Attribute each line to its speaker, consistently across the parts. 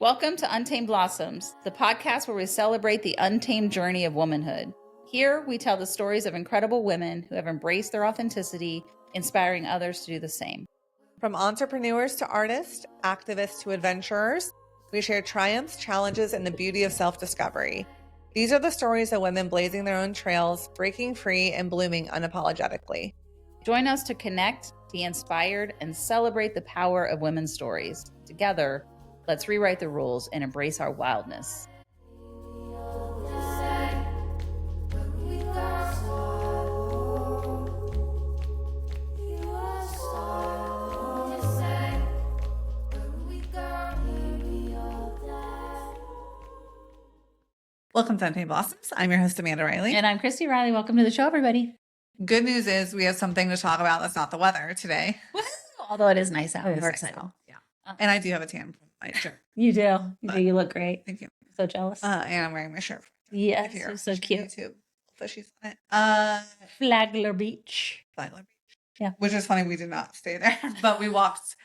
Speaker 1: Welcome to Untamed Blossoms, the podcast where we celebrate the untamed journey of womanhood. Here, we tell the stories of incredible women who have embraced their authenticity, inspiring others to do the same.
Speaker 2: From entrepreneurs to artists, activists to adventurers, we share triumphs, challenges, and the beauty of self-discovery. These are the stories of women blazing their own trails, breaking free, and blooming unapologetically.
Speaker 1: Join us to connect, be inspired, and celebrate the power of women's stories. Together, let's rewrite the rules and embrace our wildness.
Speaker 2: Welcome to Untamed Blossoms. I'm your host, Amanda Riley.
Speaker 1: And I'm Christy Riley. Welcome to the show, everybody.
Speaker 2: Good news is we have something to talk about that's not the weather today.
Speaker 1: Although it is nice out.
Speaker 2: It is
Speaker 1: We're
Speaker 2: nice
Speaker 1: excited.
Speaker 2: out. Yeah. And I do have a tan from my shirt.
Speaker 1: You do. You look great.
Speaker 2: Thank you.
Speaker 1: So jealous.
Speaker 2: And I'm wearing my shirt.
Speaker 1: Yes, it's so cute.
Speaker 2: YouTube. Fishies on it.
Speaker 1: Flagler Beach.
Speaker 2: Flagler Beach.
Speaker 1: Yeah.
Speaker 2: Which is funny. We did not stay there, but we walked.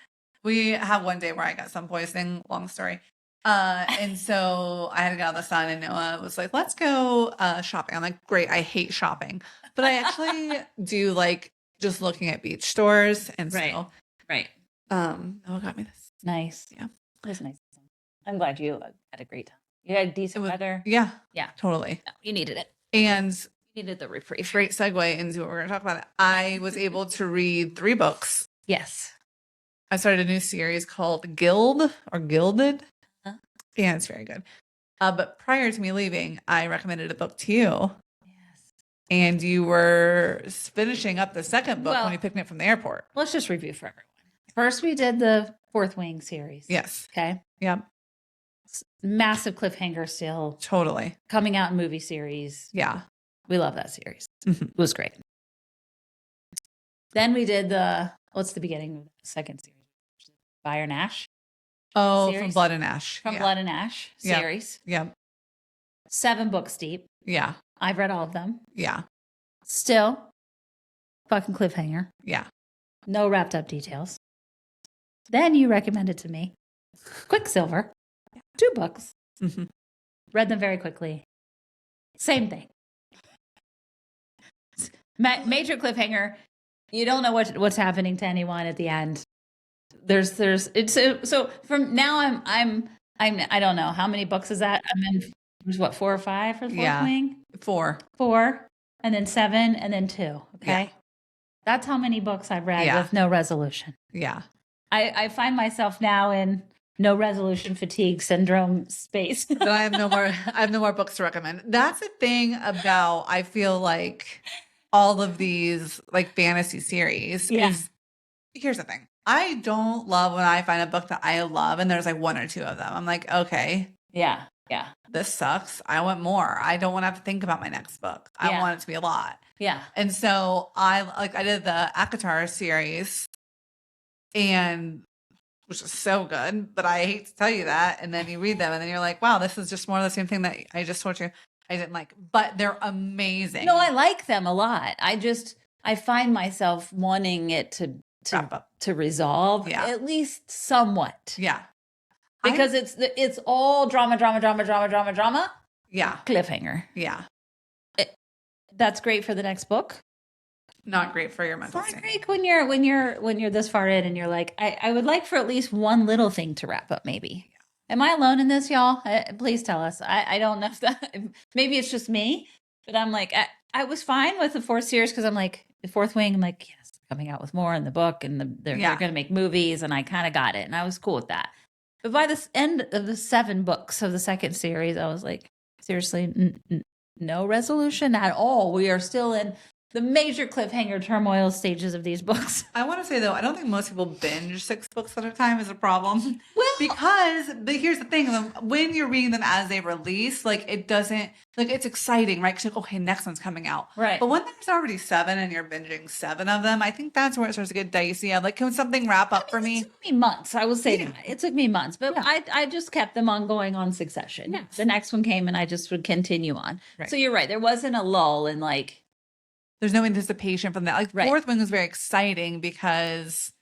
Speaker 2: We have one day where I got sun poisoning. Long story. And so I had to get out of the sun, and Noah was like, let's go shopping. I'm like, great. I hate shopping, but I actually do like just looking at beach stores. And so,
Speaker 1: Right.
Speaker 2: Noah got me this.
Speaker 1: Nice.
Speaker 2: Yeah.
Speaker 1: It was nice. I'm glad you had a great time. You had decent weather.
Speaker 2: Yeah.
Speaker 1: Yeah.
Speaker 2: Totally.
Speaker 1: No, you needed it.
Speaker 2: And
Speaker 1: You needed the reprieve.
Speaker 2: great segue into what we're going to talk about. I was able to read 3 books.
Speaker 1: Yes.
Speaker 2: I started a new series called Gilded. Yeah, it's very good. But prior to me leaving, I recommended a book to you.
Speaker 1: Yes.
Speaker 2: And you were finishing up the second book
Speaker 1: Well,
Speaker 2: when you picked me up from the airport.
Speaker 1: Let's just review for everyone. First, we did the Fourth Wing series.
Speaker 2: Yes.
Speaker 1: Okay.
Speaker 2: Yep.
Speaker 1: Massive cliffhanger still.
Speaker 2: Totally.
Speaker 1: Coming out in movie series.
Speaker 2: Yeah.
Speaker 1: We love that series.
Speaker 2: Mhm.
Speaker 1: It was great. Then we did what's the beginning of the second series? Fire and Ash.
Speaker 2: Oh,
Speaker 1: Series?
Speaker 2: from Blood and Ash.
Speaker 1: From
Speaker 2: Yeah.
Speaker 1: Blood and Ash
Speaker 2: Yeah.
Speaker 1: series.
Speaker 2: Yep.
Speaker 1: 7 books deep.
Speaker 2: Yeah.
Speaker 1: I've read all of them.
Speaker 2: Yeah.
Speaker 1: Still, fucking cliffhanger.
Speaker 2: Yeah.
Speaker 1: No wrapped up details. Then you recommended to me Quicksilver. 2 books.
Speaker 2: Mm-hmm.
Speaker 1: Read them very quickly. Same thing. Major cliffhanger. You don't know what's happening to anyone at the end. So from now I don't know how many books is that. I'm in there's what 4 or 5 for the Fourth Wing.
Speaker 2: 4.
Speaker 1: 4, and then 7, and then 2. Okay,
Speaker 2: Yeah.
Speaker 1: That's how many books I've read
Speaker 2: Yeah.
Speaker 1: with no resolution.
Speaker 2: Yeah.
Speaker 1: I find myself now in no resolution fatigue syndrome space.
Speaker 2: But I have no more books to recommend. That's the thing about, I feel like all of these like fantasy series
Speaker 1: Yeah.
Speaker 2: is, here's the thing. I don't love when I find a book that I love and there's like 1 or 2 of them. I'm like, okay,
Speaker 1: Yeah.
Speaker 2: this sucks. I want more. I don't want to have to think about my next book. I
Speaker 1: Yeah.
Speaker 2: want it to be a lot.
Speaker 1: Yeah.
Speaker 2: And so I did the Akatar series, and which is so good, but I hate to tell you that. And then you read them and then you're like, wow, this is just more of the same thing that I just told you I didn't like, but they're amazing.
Speaker 1: No, I like them a lot. I find myself wanting it to
Speaker 2: Wrap up.
Speaker 1: to resolve
Speaker 2: Yeah.
Speaker 1: at least somewhat.
Speaker 2: Yeah.
Speaker 1: Because it's all drama,
Speaker 2: Yeah.
Speaker 1: cliffhanger.
Speaker 2: Yeah.
Speaker 1: That's great for the next book.
Speaker 2: Not great for your
Speaker 1: It's
Speaker 2: mental
Speaker 1: not
Speaker 2: state.
Speaker 1: great when you're this far in and you're like, I would like for at least one little thing to wrap up. Maybe. Am I alone in this, y'all? Please tell us. I don't know if that. Maybe it's just me, but I'm like, I was fine with the 4th series because I'm like the Fourth Wing. I'm like, yes, coming out with more in the book, and they're going to make movies, and I kind of got it, and I was cool with that. But by the end of the 7 books of the second series, I was like, seriously, no resolution at all. We are still in the major cliffhanger turmoil stages of these books.
Speaker 2: I want to say though, I don't think most people binge 6 books at a time is a problem.
Speaker 1: Well,
Speaker 2: But here's the thing: when you're reading them as they release, like it doesn't like it's exciting, right? Because you're like, okay, next one's coming out,
Speaker 1: right.
Speaker 2: But when there's already 7 and you're binging 7 of them, I think that's where it starts to get dicey. I'm like, can something wrap up for me?
Speaker 1: It took me months. I will say that it took me months, but
Speaker 2: Yeah.
Speaker 1: I just kept them on going on succession.
Speaker 2: Yes.
Speaker 1: The next one came, and I just would continue on.
Speaker 2: Right.
Speaker 1: So you're right. There wasn't a lull in like.
Speaker 2: There's no anticipation from that. Like
Speaker 1: Right.
Speaker 2: Fourth Wing was very exciting because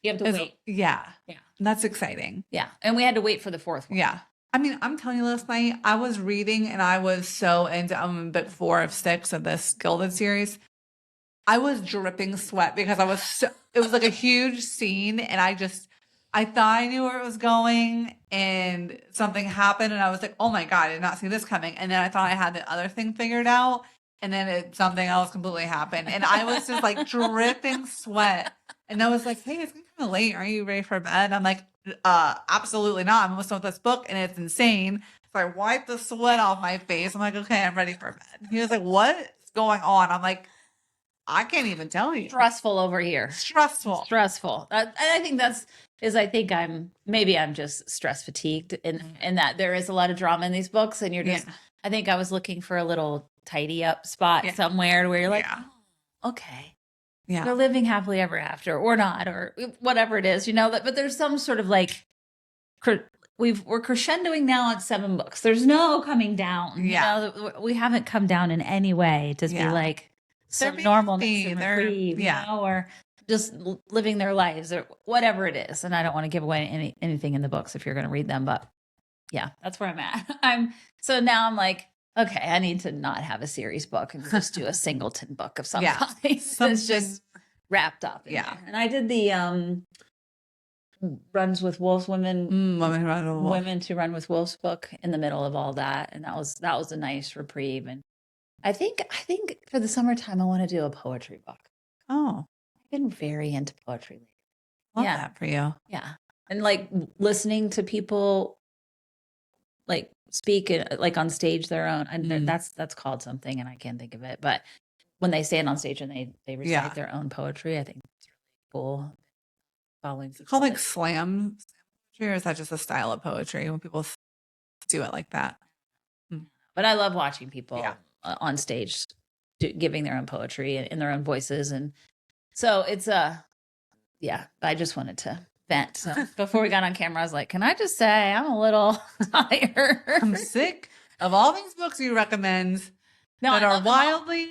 Speaker 1: You have to wait.
Speaker 2: Yeah.
Speaker 1: Yeah.
Speaker 2: That's exciting.
Speaker 1: Yeah. And we had to wait for the fourth one.
Speaker 2: Yeah. I mean, I'm telling you, last night I was reading and I was so into book 4 of 6 of this Gilded series. I was dripping sweat because it was like a huge scene and I thought I knew where it was going and something happened and I was like, oh my God, I did not see this coming. And then I thought I had the other thing figured out and then something else completely happened. And I was just like dripping sweat. And I was like, hey, it's kind of late. Are you ready for bed? I'm like, absolutely not. I'm almost done with this book and it's insane. So I wiped the sweat off my face. I'm like, okay, I'm ready for bed. He was like, what's going on? I'm like, I can't even tell you.
Speaker 1: Stressful over here.
Speaker 2: Stressful.
Speaker 1: And I think I think I'm just stress fatigued in that there is a lot of drama in these books and you're just, I think I was looking for a little tidy up spot somewhere where you're like, oh, okay. Yeah. They're living happily ever after or not, or whatever it is, but there's some sort of like, we're crescendoing now at 7 books. There's no coming down. We haven't come down in any way to be like, some normalness and reprieve, or just living their lives or whatever it is. And I don't want to give away anything in the books if you're going to read them, but yeah, that's where I'm at. So now I'm like, okay, I need to not have a series book and just do a singleton book of some kind. It's just wrapped up. There. And I did the Runs with Wolves, Women to Run with Wolves book in the middle of all that. And that was a nice reprieve. And I think for the summertime, I want to do a poetry book. Oh, I've been very into poetry lately.
Speaker 2: Love that for you.
Speaker 1: Yeah. And like listening to people like speak like on stage their own. And that's called something and I can't think of it. But when they stand on stage and they recite their own poetry, I think it's really cool. Following
Speaker 2: it's called like slam poetry, or is that just a style of poetry when people do it like that?
Speaker 1: But I love watching people on stage giving their own poetry in their own voices. And so it's I just wanted to vent. So before we got on camera, I was like, can I just say I'm a little tired?
Speaker 2: I'm sick of all these books you recommend that are wildly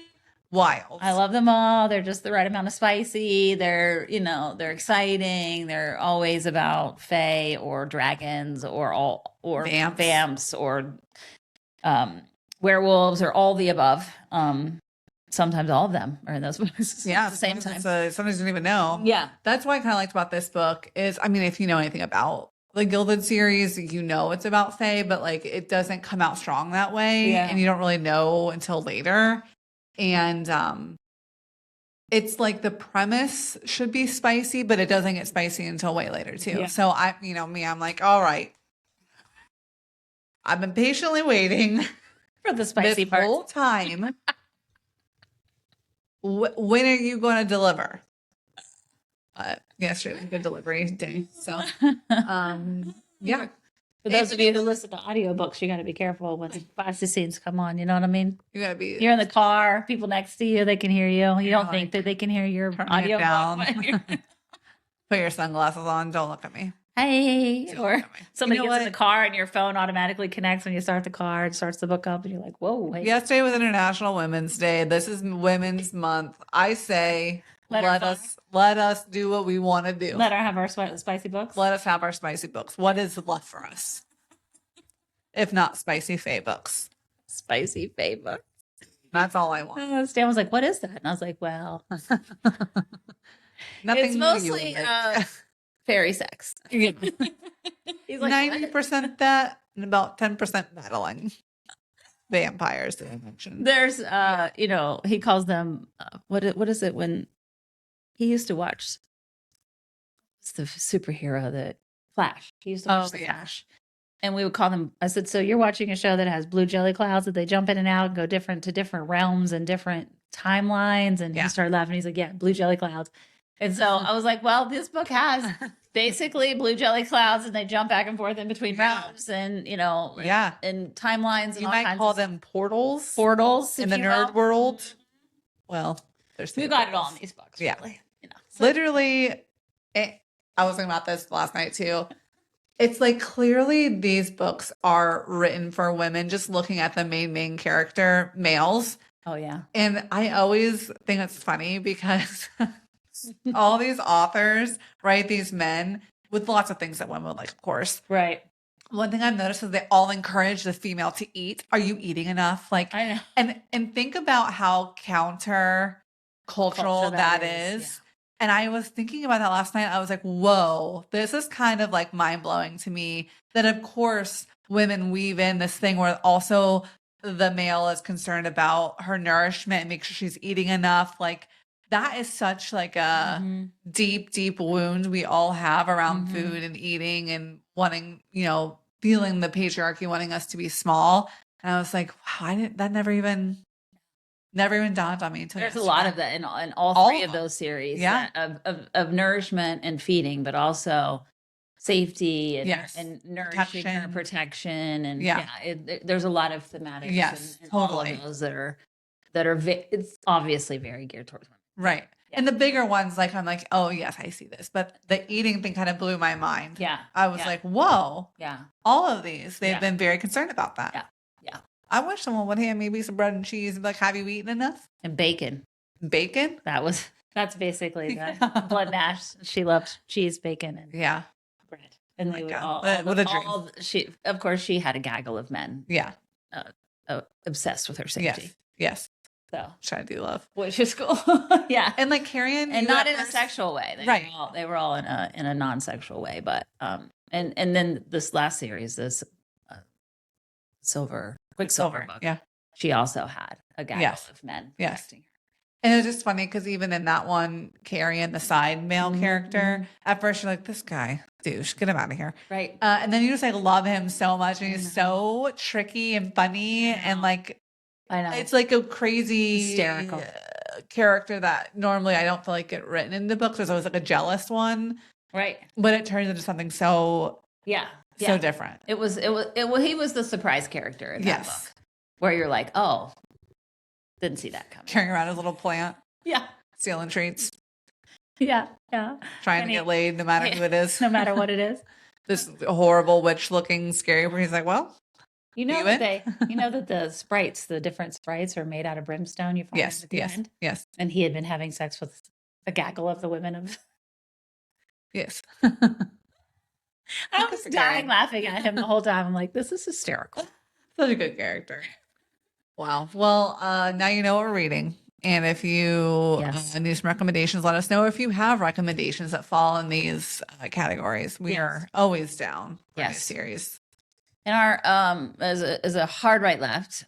Speaker 2: wild.
Speaker 1: I love them all. They're just the right amount of spicy. They're, they're exciting. They're always about fae or dragons or vamps or werewolves or all the above. Sometimes all of them are in those books. At the same time.
Speaker 2: Sometimes you don't even know.
Speaker 1: Yeah.
Speaker 2: That's what I kind of liked about this book is, I mean, if you know anything about the Gilded series, it's about fae, but like it doesn't come out strong that way. And you don't really know until later. And it's like the premise should be spicy, but it doesn't get spicy until way later too. So I'm like, all right, I've been patiently waiting
Speaker 1: for the spicy part
Speaker 2: whole time. When are you going to deliver? Yesterday, good delivery day. So, yeah.
Speaker 1: For those of you who listen to audiobooks, you got to be careful when the spicy scenes come on. You know what I mean?
Speaker 2: You got to be.
Speaker 1: You're in the car, people next to you, they can hear you. You don't think that they can hear your audio down.
Speaker 2: Put your sunglasses on. Don't look at me.
Speaker 1: Hey, or somebody gets in the car and your phone automatically connects when you start the car. It starts the book up and you're like, whoa. Hey.
Speaker 2: Yesterday was International Women's Day. This is Women's Month. I say let us do what we want to do.
Speaker 1: Let her have our spicy books.
Speaker 2: Let us have our spicy books. What is left for us? If not spicy fae books.
Speaker 1: Spicy fae books.
Speaker 2: That's all I want.
Speaker 1: Stan was like, what is that? And I was like, well,
Speaker 2: nothing.
Speaker 1: It's mostly fairy sex. He's
Speaker 2: like 90% that and about 10% battling vampires that I mentioned.
Speaker 1: There's he calls them what is it when he used to watch the superhero that Flash. He used to watch the Flash. And we would call them, I said, so you're watching a show that has blue jelly clouds that they jump in and out and go to different realms and different timelines. And he started laughing. He's like, yeah, blue jelly clouds. And so I was like, well, this book has basically blue jelly clouds and they jump back and forth in between realms and, and timelines. And
Speaker 2: you might call them portals.
Speaker 1: Portals.
Speaker 2: In the nerd world. Well,
Speaker 1: we got it all in these books.
Speaker 2: Yeah.
Speaker 1: Really.
Speaker 2: Literally, I was thinking about this last night too. It's like clearly these books are written for women, just looking at the main character, males.
Speaker 1: Oh, yeah.
Speaker 2: And I always think it's funny because all these authors, right? These men with lots of things that women would like, of course.
Speaker 1: Right.
Speaker 2: One thing I've noticed is they all encourage the female to eat. Are you eating enough? Like,
Speaker 1: I know.
Speaker 2: and think about how counter cultural
Speaker 1: Culture
Speaker 2: that
Speaker 1: that
Speaker 2: is.
Speaker 1: is,
Speaker 2: And I was thinking about that last night. I was like, whoa, this is kind of like mind blowing to me that, of course, women weave in this thing where also the male is concerned about her nourishment and make sure she's eating enough. Like, that is such like a deep, deep wound we all have around food and eating and wanting, feeling the patriarchy wanting us to be small. And I was like, wow, that never even dawned on me until
Speaker 1: There's a
Speaker 2: yesterday.
Speaker 1: lot of that in all
Speaker 2: All
Speaker 1: three
Speaker 2: of
Speaker 1: of
Speaker 2: them.
Speaker 1: those series,
Speaker 2: Yeah.
Speaker 1: of nourishment and feeding, but also safety and,
Speaker 2: Yes.
Speaker 1: and nourishing her protection. And
Speaker 2: Yeah.
Speaker 1: there's a lot of thematics
Speaker 2: Yes,
Speaker 1: in all
Speaker 2: totally.
Speaker 1: of those that are it's obviously very geared towards women.
Speaker 2: Right.
Speaker 1: Yeah.
Speaker 2: And the bigger ones, like, I'm like, oh, yes, I see this. But the eating thing kind of blew my mind.
Speaker 1: Yeah.
Speaker 2: I was like, whoa,
Speaker 1: Yeah.
Speaker 2: all of these, they've
Speaker 1: Yeah.
Speaker 2: been very concerned about that.
Speaker 1: Yeah. Yeah.
Speaker 2: I wish someone would hand maybe some bread and cheese and be like, have you eaten enough?
Speaker 1: And bacon.
Speaker 2: Bacon?
Speaker 1: That's basically the blood mash. She loves cheese, bacon, and
Speaker 2: Yeah.
Speaker 1: bread. And they would all,
Speaker 2: What a dream.
Speaker 1: she, of course, she had a gaggle of men.
Speaker 2: Yeah.
Speaker 1: Obsessed with her safety.
Speaker 2: Yes.
Speaker 1: So
Speaker 2: Try to do love.
Speaker 1: which is cool. Yeah.
Speaker 2: And like Carrion,
Speaker 1: And not in a sexual way.
Speaker 2: Right.
Speaker 1: They were all in a non-sexual way, but and then this last series, this Quicksilver book.
Speaker 2: Yeah.
Speaker 1: She also had a gaggle of men protecting her.
Speaker 2: And it's just funny because even in that one, Carrion, the side male character, at first you're like, this guy, douche, get him out of here.
Speaker 1: Right.
Speaker 2: And then you just like love him so much. And he's so tricky and funny. And like,
Speaker 1: I know.
Speaker 2: it's like a crazy
Speaker 1: Hysterical.
Speaker 2: Character that normally I don't feel like get written into books. There's always like a jealous one.
Speaker 1: Right.
Speaker 2: But it turns into something so different.
Speaker 1: He was the surprise character in that book. Where you're like, oh, didn't see that coming.
Speaker 2: Carrying around his little plant.
Speaker 1: Yeah.
Speaker 2: Stealing treats.
Speaker 1: Yeah. Yeah.
Speaker 2: Trying to get laid no matter who it is.
Speaker 1: No matter what it is.
Speaker 2: This horrible witch looking scary where he's like, well,
Speaker 1: you know that the sprites, the different sprites are made out of brimstone. You find at the end.
Speaker 2: Yes.
Speaker 1: And he had been having sex with a gaggle of the women of.
Speaker 2: Yes.
Speaker 1: I was dying laughing at him the whole time. I'm like, this is hysterical.
Speaker 2: Such a good character. Wow. Well, now you know what we're reading. And if you need some recommendations, let us know. If you have recommendations that fall in these categories, we are always down for this series.
Speaker 1: And our as a hard right left,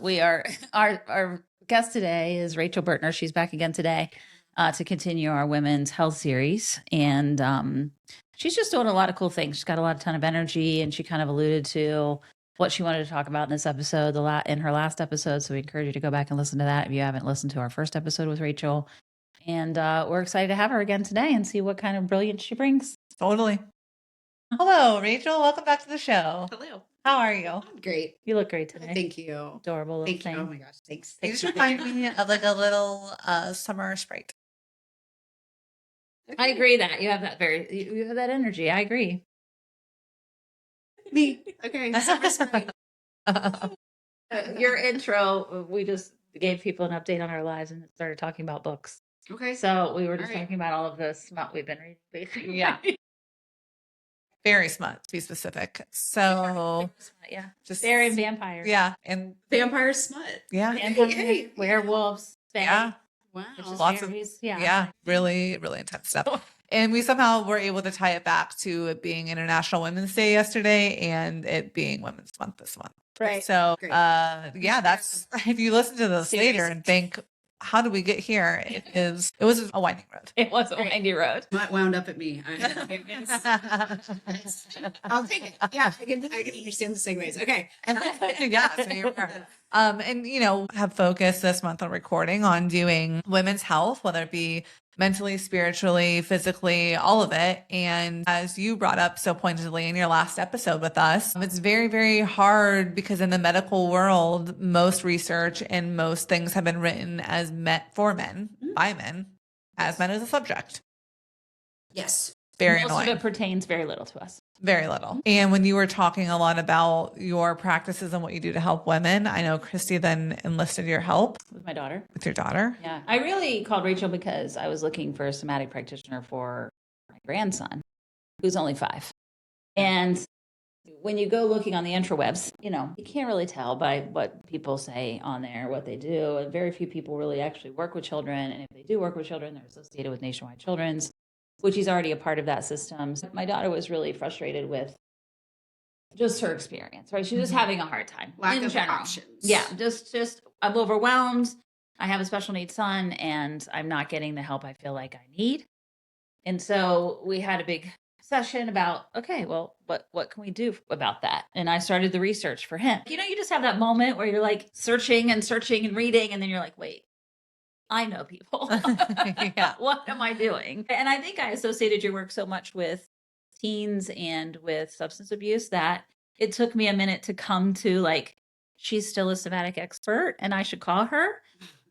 Speaker 1: we are our guest today is Rachel Bertner. She's back again today to continue our women's health series, and she's just doing a lot of cool things. She's got a ton of energy, and she kind of alluded to what she wanted to talk about in this episode, in her last episode. So we encourage you to go back and listen to that if you haven't listened to our first episode with Rachel. And we're excited to have her again today and see what kind of brilliance she brings.
Speaker 2: Totally. Hello, Rachel. Welcome back to the show.
Speaker 3: Hello.
Speaker 2: How are you?
Speaker 3: I'm great.
Speaker 1: You look great today.
Speaker 3: Thank you.
Speaker 1: Adorable little
Speaker 3: Thank
Speaker 1: thing.
Speaker 3: you. Oh my gosh. Thanks.
Speaker 2: You just remind me of like a little summer sprite.
Speaker 1: I agree that you have that you have that energy. I agree.
Speaker 3: Me. Okay. Summer sprite.
Speaker 1: Your intro, we just gave people an update on our lives and started talking about books.
Speaker 3: Okay.
Speaker 1: So we were just talking about all of the smut we've been reading, basically.
Speaker 2: Yeah. Very smut, to be specific. So
Speaker 1: yeah,
Speaker 2: just
Speaker 1: fairy and vampires.
Speaker 2: Yeah, and
Speaker 3: vampire smut.
Speaker 2: Yeah,
Speaker 1: vampires, werewolves.
Speaker 2: Yeah,
Speaker 3: wow.
Speaker 2: Lots of really, really intense stuff. And we somehow were able to tie it back to it being International Women's Day yesterday and it being Women's Month this month.
Speaker 1: Right.
Speaker 2: So, that's if you listen to this later and think, how did we get here? It was a winding road.
Speaker 1: It was a windy road.
Speaker 3: Not wound up at me. I'll take it. Yeah, I can understand the segues. Okay.
Speaker 2: So you're and have focused this month on recording on doing women's health, whether it be mentally, spiritually, physically, all of it. And as you brought up so pointedly in your last episode with us, it's very, very hard because in the medical world, most research and most things have been written as for men, by men, as men as a subject.
Speaker 3: Yes.
Speaker 2: Very
Speaker 1: Most
Speaker 2: annoying.
Speaker 1: of it pertains very little to us.
Speaker 2: Very little. And when you were talking a lot about your practices and what you do to help women, I know Christy then enlisted your help
Speaker 1: With my daughter.
Speaker 2: with your daughter.
Speaker 1: Yeah. I really called Rachel because I was looking for a somatic practitioner for my grandson, who's only 5. And when you go looking on the intrawebs, you can't really tell by what people say on there, what they do. And very few people really actually work with children. And if they do work with children, they're associated with Nationwide Children's, which he's already a part of that system. So my daughter was really frustrated with just her experience, right? She's just having a hard time.
Speaker 3: Lack
Speaker 1: in
Speaker 3: of
Speaker 1: general.
Speaker 3: options.
Speaker 1: Yeah, just I'm overwhelmed. I have a special needs son and I'm not getting the help I feel like I need. And so we had a big session about, okay, well, what can we do about that? And I started the research for him. You just have that moment where you're like searching and searching and reading, and then you're like, wait, I know people.
Speaker 2: Yeah.
Speaker 1: What am I doing? And I think I associated your work so much with teens and with substance abuse that it took me a minute to come to like, she's still a somatic expert and I should call her.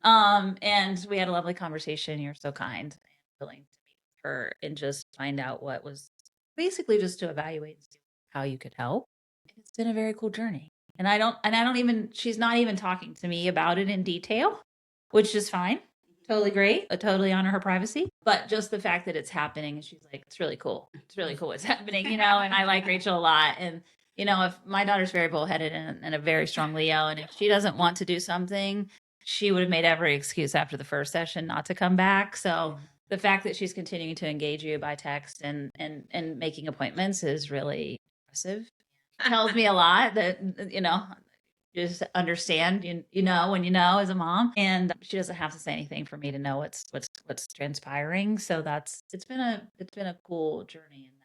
Speaker 1: And we had a lovely conversation. You're so kind and willing to meet with her and just find out what was basically just to evaluate and see how you could help. And it's been a very cool journey. And I don't even, she's not even talking to me about it in detail, which is fine. Totally great. I totally honor her privacy. But just the fact that it's happening, and she's like, it's really cool. It's really cool what's happening, and I like Rachel a lot. And, if my daughter's very bullheaded and a very strong Leo, and if she doesn't want to do something, she would have made every excuse after the first session not to come back. So the fact that she's continuing to engage you by text and making appointments is really impressive. It tells me a lot that, just understand, when as a mom, and she doesn't have to say anything for me to know what's transpiring. So it's been a cool journey. And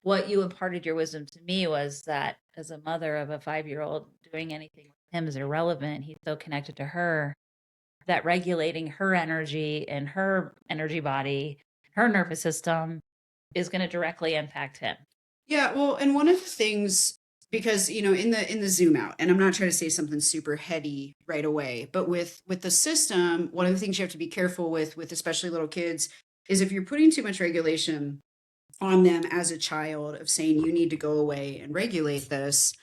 Speaker 1: what you imparted your wisdom to me was that as a mother of a 5-year-old, doing anything with him is irrelevant. He's so connected to her that regulating her energy and her energy body, her nervous system is going to directly impact him.
Speaker 3: Yeah, well, and one of the things, because in the zoom out, and I'm not trying to say something super heady right away, but with the system, one of the things you have to be careful with especially little kids is if you're putting too much regulation on them as a child of saying you need to go away and regulate this,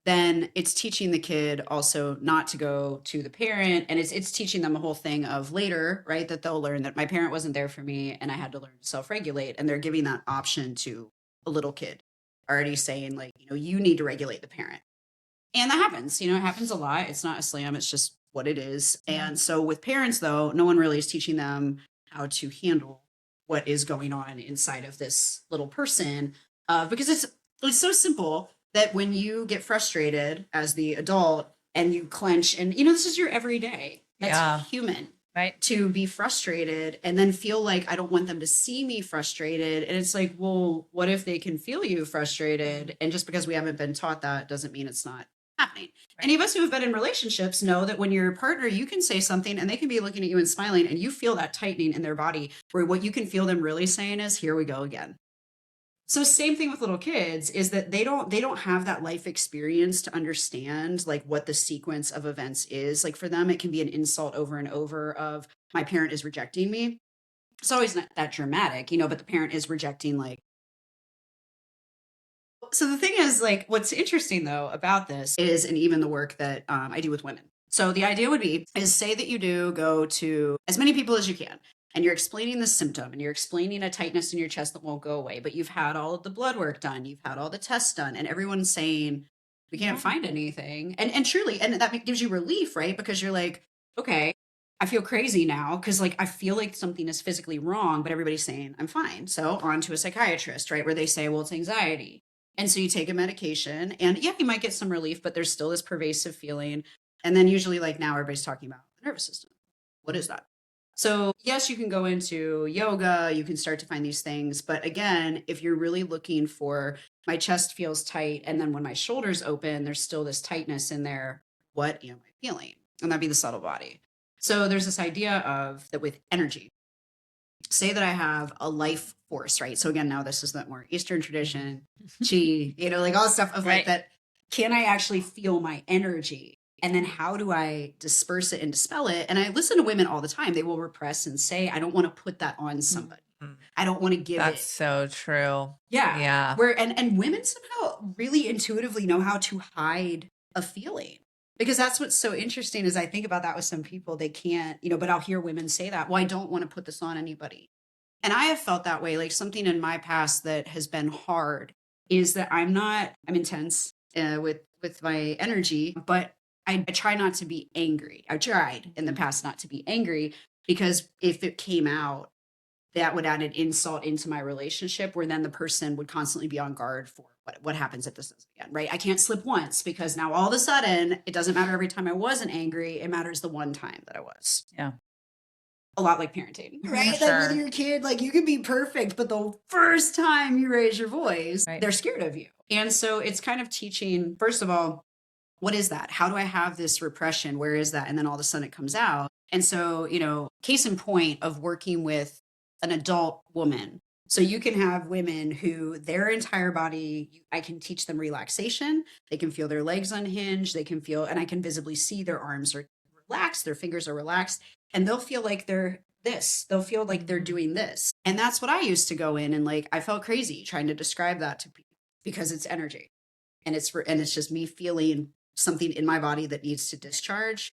Speaker 3: then it's teaching the kid also not to go to the parent, and it's teaching them a whole thing of later, right, that they'll learn that my parent wasn't there for me and I had to learn to self-regulate, and they're giving that option to a little kid, already saying like, you need to regulate the parent. And that happens, it happens a lot. It's not a slam, it's just what it is. And so with parents though, no one really is teaching them how to handle what is going on inside of this little person, because it's so simple that when you get frustrated as the adult and you clench, and this is your everyday, that's human,
Speaker 1: right?
Speaker 3: To be frustrated and then feel like I don't want them to see me frustrated. And it's like, well, what if they can feel you frustrated? And just because we haven't been taught that doesn't mean it's not happening. Right. Any of us who have been in relationships know that when your partner, you can say something and they can be looking at you and smiling and you feel that tightening in their body, where what you can feel them really saying is, here we go again. So same thing with little kids is that they don't have that life experience to understand like what the sequence of events is. Like for them, it can be an insult over and over of my parent is rejecting me. It's always not that dramatic, but the parent is rejecting like. So the thing is, like, what's interesting though about this is, and even the work that I do with women. So the idea would be is say that you do go to as many people as you can. And you're explaining the symptom and you're explaining a tightness in your chest that won't go away, but you've had all of the blood work done, you've had all the tests done, and everyone's saying, we can't find anything. And truly, and that gives you relief, right? Because you're like, okay, I feel crazy now because like I feel like something is physically wrong, but everybody's saying I'm fine. So on to a psychiatrist, right? Where they say, well, it's anxiety. And so you take a medication and yeah, you might get some relief, but there's still this pervasive feeling. And then usually like now everybody's talking about the nervous system. What is that? So yes, you can go into yoga, you can start to find these things. But again, if you're really looking for my chest feels tight, and then when my shoulders open, there's still this tightness in there, what am I feeling? And that'd be the subtle body. So there's this idea of that with energy. Say that I have a life force, right? So again, now this is that more Eastern tradition, chi, like all the stuff of like that. Can I actually feel my energy? And then how do I disperse it and dispel it? And I listen to women all the time. They will repress and say, I don't want to put that on somebody. I don't want to give
Speaker 2: That's
Speaker 3: it.
Speaker 2: so true.
Speaker 3: Yeah.
Speaker 2: Yeah.
Speaker 3: Where and women somehow really intuitively know how to hide a feeling. Because that's what's so interesting is I think about that with some people, they can't, but I'll hear women say that, well, I don't want to put this on anybody. And I have felt that way. Like something in my past that has been hard is that I'm intense with my energy, but I try not to be angry. I tried in the past not to be angry because if it came out, that would add an insult into my relationship where then the person would constantly be on guard for what happens if this is again, right? I can't slip once because now all of a sudden it doesn't matter every time I wasn't angry. It matters the one time that I was.
Speaker 1: Yeah.
Speaker 3: A lot like parenting, right?
Speaker 2: Sure.
Speaker 3: Like with your kid, like you can be perfect, but the first time you raise your voice,
Speaker 1: Right.
Speaker 3: they're scared of you. And so it's kind of teaching, first of all, what is that? How do I have this repression? Where is that? And then all of a sudden it comes out. And so, case in point of working with an adult woman. So you can have women who their entire body, I can teach them relaxation. They can feel their legs unhinged. They can feel, and I can visibly see their arms are relaxed, their fingers are relaxed, and they'll feel like they're this. They'll feel like they're doing this. And that's what I used to go in and like, I felt crazy trying to describe that to people because it's energy. And it's just me feeling something in my body that needs to discharge.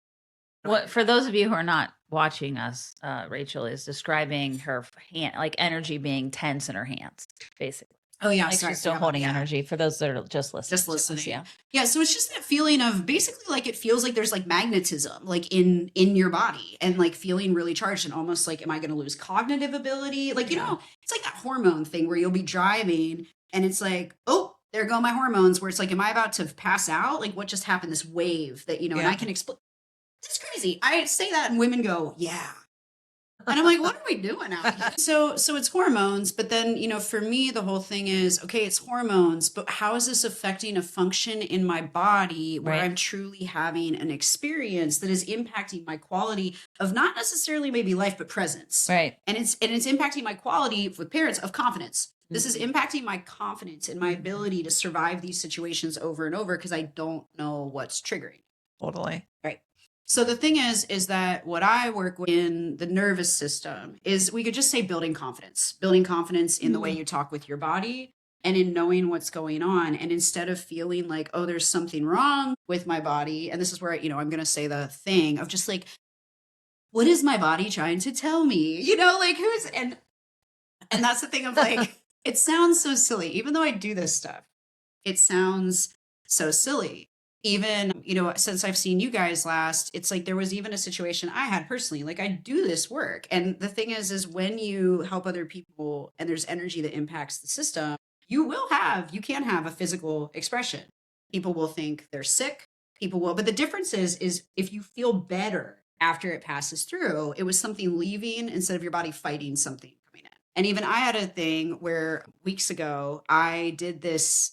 Speaker 1: What for those of you who are not watching us, Rachel is describing her hand, like energy being tense in her hands, basically.
Speaker 3: Oh yeah,
Speaker 1: Like
Speaker 3: sorry,
Speaker 1: she's still holding energy. For those that are just listening,
Speaker 3: Just
Speaker 1: to us,
Speaker 3: listening.
Speaker 1: yeah.
Speaker 3: Yeah, so it's just that feeling of basically like it feels like there's like magnetism like in your body and like feeling really charged and almost like am I going to lose cognitive ability? Like, it's like that hormone thing where you'll be driving and it's like, oh, there go my hormones where it's like am I about to pass out? Like what just happened, this wave that, and I can explain. It's crazy. I say that and women go, yeah. And I'm like, what are we doing out here? So it's hormones, but then, for me, the whole thing is, okay, it's hormones, but how is this affecting a function in my body where
Speaker 1: Right.
Speaker 3: I'm truly having an experience that is impacting my quality of not necessarily maybe life, but presence.
Speaker 1: Right.
Speaker 3: And it's impacting my quality with parents of confidence. This is impacting my confidence and my ability to survive these situations over and over because I don't know what's triggering.
Speaker 2: Totally.
Speaker 3: Right. So the thing is that what I work with in the nervous system is we could just say building confidence in the way you talk with your body and in knowing what's going on. And instead of feeling like, oh, there's something wrong with my body. And this is where, I'm going to say the thing of just like, what is my body trying to tell me? Like and that's the thing of like, it sounds so silly, even though I do this stuff, it sounds so silly. Even, since I've seen you guys last, it's like there was even a situation I had personally, like I do this work. And the thing is when you help other people and there's energy that impacts the system, you can have a physical expression. People will think they're sick. But the difference is if you feel better after it passes through, it was something leaving instead of your body fighting something coming in. And even I had a thing where weeks ago I did this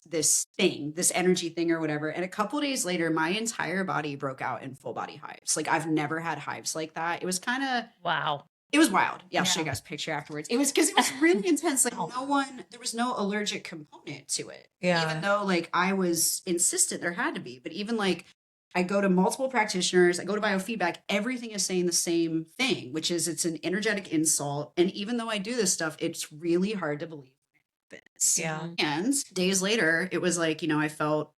Speaker 3: thing, this energy thing or whatever. And a couple of days later, my entire body broke out in full body hives. Like I've never had hives like that. It was kind of,
Speaker 1: Wow.
Speaker 3: it was wild. Yeah, I'll show
Speaker 1: Yeah.
Speaker 3: you guys a picture afterwards. It was because it was really intense. Like there was no allergic component to it.
Speaker 2: Yeah.
Speaker 3: Even though like I was insistent there had to be, but even like I go to multiple practitioners, I go to biofeedback, everything is saying the same thing, which is it's an energetic insult. And even though I do this stuff, it's really hard to believe it happens.
Speaker 2: Yeah.
Speaker 3: And days later, it was like, I felt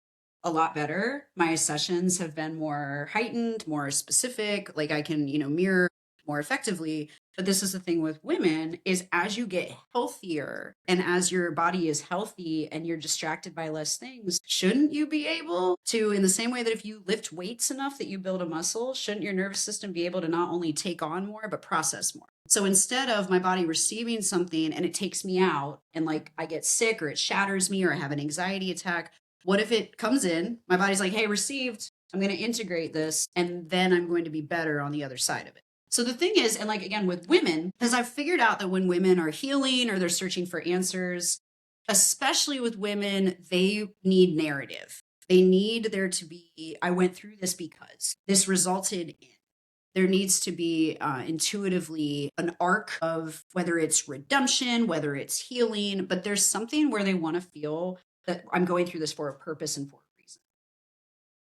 Speaker 3: a lot better. My sessions have been more heightened, more specific, like I can, mirror more effectively. But this is the thing with women is as you get healthier and as your body is healthy and you're distracted by less things, shouldn't you be able to, in the same way that if you lift weights enough that you build a muscle, shouldn't your nervous system be able to not only take on more, but process more? So instead of my body receiving something and it takes me out and like I get sick or it shatters me or I have an anxiety attack, what if it comes in, my body's like, hey, received, I'm going to integrate this and then I'm going to be better on the other side of it. So the thing is, and like, again, with women, because I've figured out that when women are healing or they're searching for answers, especially with women, they need narrative. They need there to be, I went through this because this resulted in, there needs to be intuitively an arc of whether it's redemption, whether it's healing, but there's something where they want to feel that I'm going through this for a purpose and for a reason.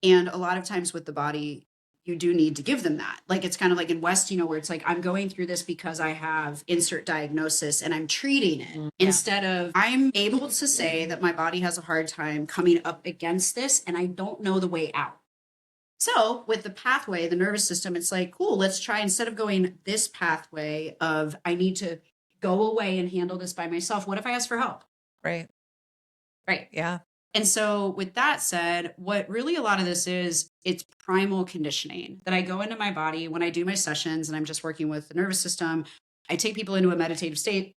Speaker 3: And a lot of times with the body, you do need to give them that. Like, it's kind of like in West, where it's like, I'm going through this because I have insert diagnosis and I'm treating it, instead of I'm able to say that my body has a hard time coming up against this and I don't know the way out. So with the pathway, the nervous system, it's like, cool, let's try, instead of going this pathway of I need to go away and handle this by myself, what if I ask for help?
Speaker 2: Right.
Speaker 3: Right.
Speaker 2: Yeah.
Speaker 3: And so with that said, what really a lot of this is, it's primal conditioning that I go into my body when I do my sessions and I'm just working with the nervous system. I take people into a meditative state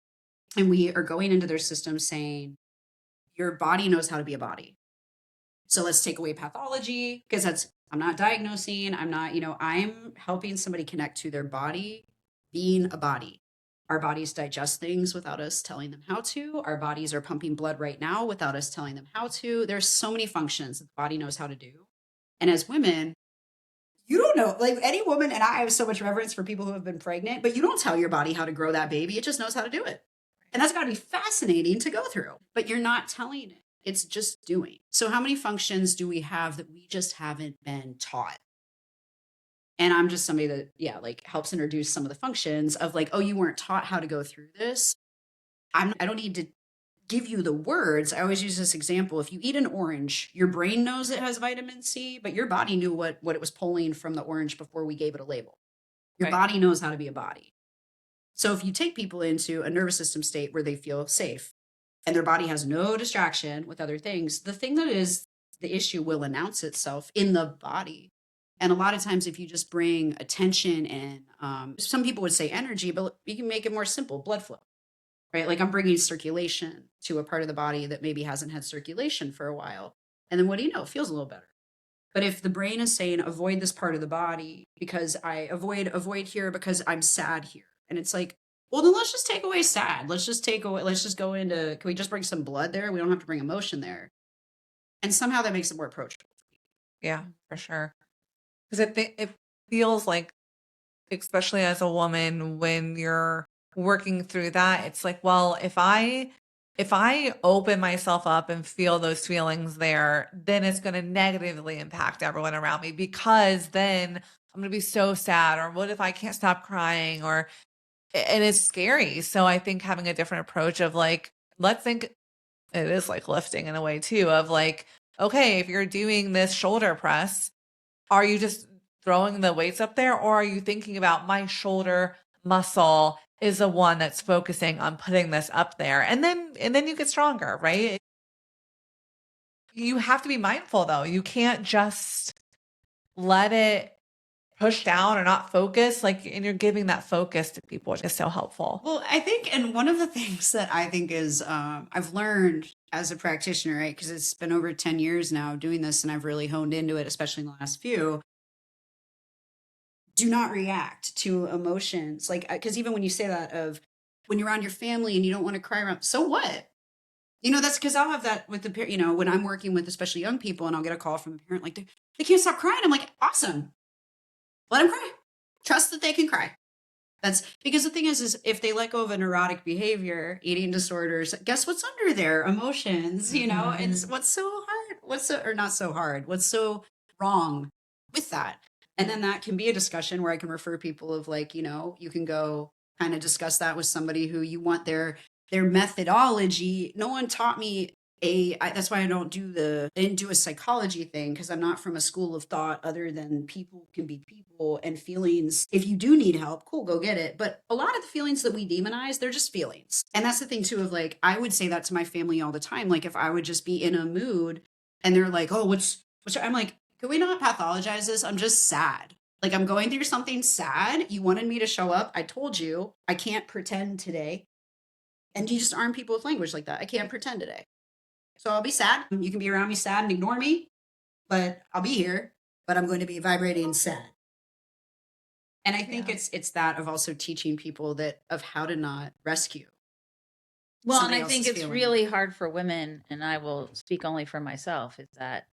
Speaker 3: and we are going into their system saying, your body knows how to be a body. So let's take away pathology, because I'm not diagnosing. I'm not, I'm helping somebody connect to their body being a body. Our bodies digest things without us telling them how to. Our bodies are pumping blood right now without us telling them how to. There's so many functions that the body knows how to do. And as women, you don't know, like any woman, and I have so much reverence for people who have been pregnant, but you don't tell your body how to grow that baby. It just knows how to do it. And that's got to be fascinating to go through, but you're not telling it. It's just doing. So how many functions do we have that we just haven't been taught? And I'm just somebody that, like helps introduce some of the functions of like, oh, you weren't taught how to go through this. I don't need to give you the words. I always use this example. If you eat an orange, your brain knows it has vitamin C, but your body knew what it was pulling from the orange before we gave it a label. Your body knows how to be a body. So if you take people into a nervous system state where they feel safe and their body has no distraction with other things, the thing that is the issue will announce itself in the body. And a lot of times, if you just bring attention and some people would say energy, but you can make it more simple, blood flow, right? Like I'm bringing circulation to a part of the body that maybe hasn't had circulation for a while. And then what do you know? It feels a little better. But if the brain is saying, avoid this part of the body because I avoid here because I'm sad here. And it's like, well, then let's just take away sad. Let's just go into, can we just bring some blood there? We don't have to bring emotion there. And somehow that makes it more approachable.
Speaker 2: Yeah, for sure. Because it feels like, especially as a woman, when you're working through that, it's like, well, if I open myself up and feel those feelings there, then it's going to negatively impact everyone around me, because then I'm going to be so sad. Or what if I can't stop crying? And it's scary. So I think having a different approach of like, let's think, it is like lifting in a way too, of like, okay, if you're doing this shoulder press, are you just throwing the weights up there, or are you thinking about my shoulder muscle is the one that's focusing on putting this up there? And then you get stronger, right? You have to be mindful though. You can't just let it push down or not focus. And you're giving that focus to people, which is so helpful.
Speaker 3: Well, I think, and one of the things that I think is, I've learned as a practitioner, right? Because it's been over 10 years now doing this and I've really honed into it, especially in the last few. Do not react to emotions. Like, because even when you say that of when you're around your family and you don't want to cry around, so what? That's because I'll have that with when I'm working with especially young people and I'll get a call from a parent like, they can't stop crying. I'm like, awesome. Let them cry. Trust that they can cry. That's because the thing is if they let go of a neurotic behavior, eating disorders, guess what's under there? Emotions, and what's so hard? Or not so hard? What's so wrong with that? And then that can be a discussion where I can refer people of like, you can go kind of discuss that with somebody who you want their methodology. No one taught me that's why I didn't do a psychology thing, because I'm not from a school of thought other than people can be people and feelings. If you do need help, cool, go get it. But a lot of the feelings that we demonize, they're just feelings. And that's the thing too, of like, I would say that to my family all the time. Like if I would just be in a mood and they're like, oh, I'm like, can we not pathologize this? I'm just sad. Like I'm going through something sad. You wanted me to show up. I told you I can't pretend today. And you just arm people with language like that. I can't pretend today. So I'll be sad. You can be around me sad and ignore me, but I'll be here, but I'm going to be vibrating sad. And I think it's that of also teaching people that of how to not rescue.
Speaker 1: Well, and I think it's really hard for women, and I will speak only for myself, is that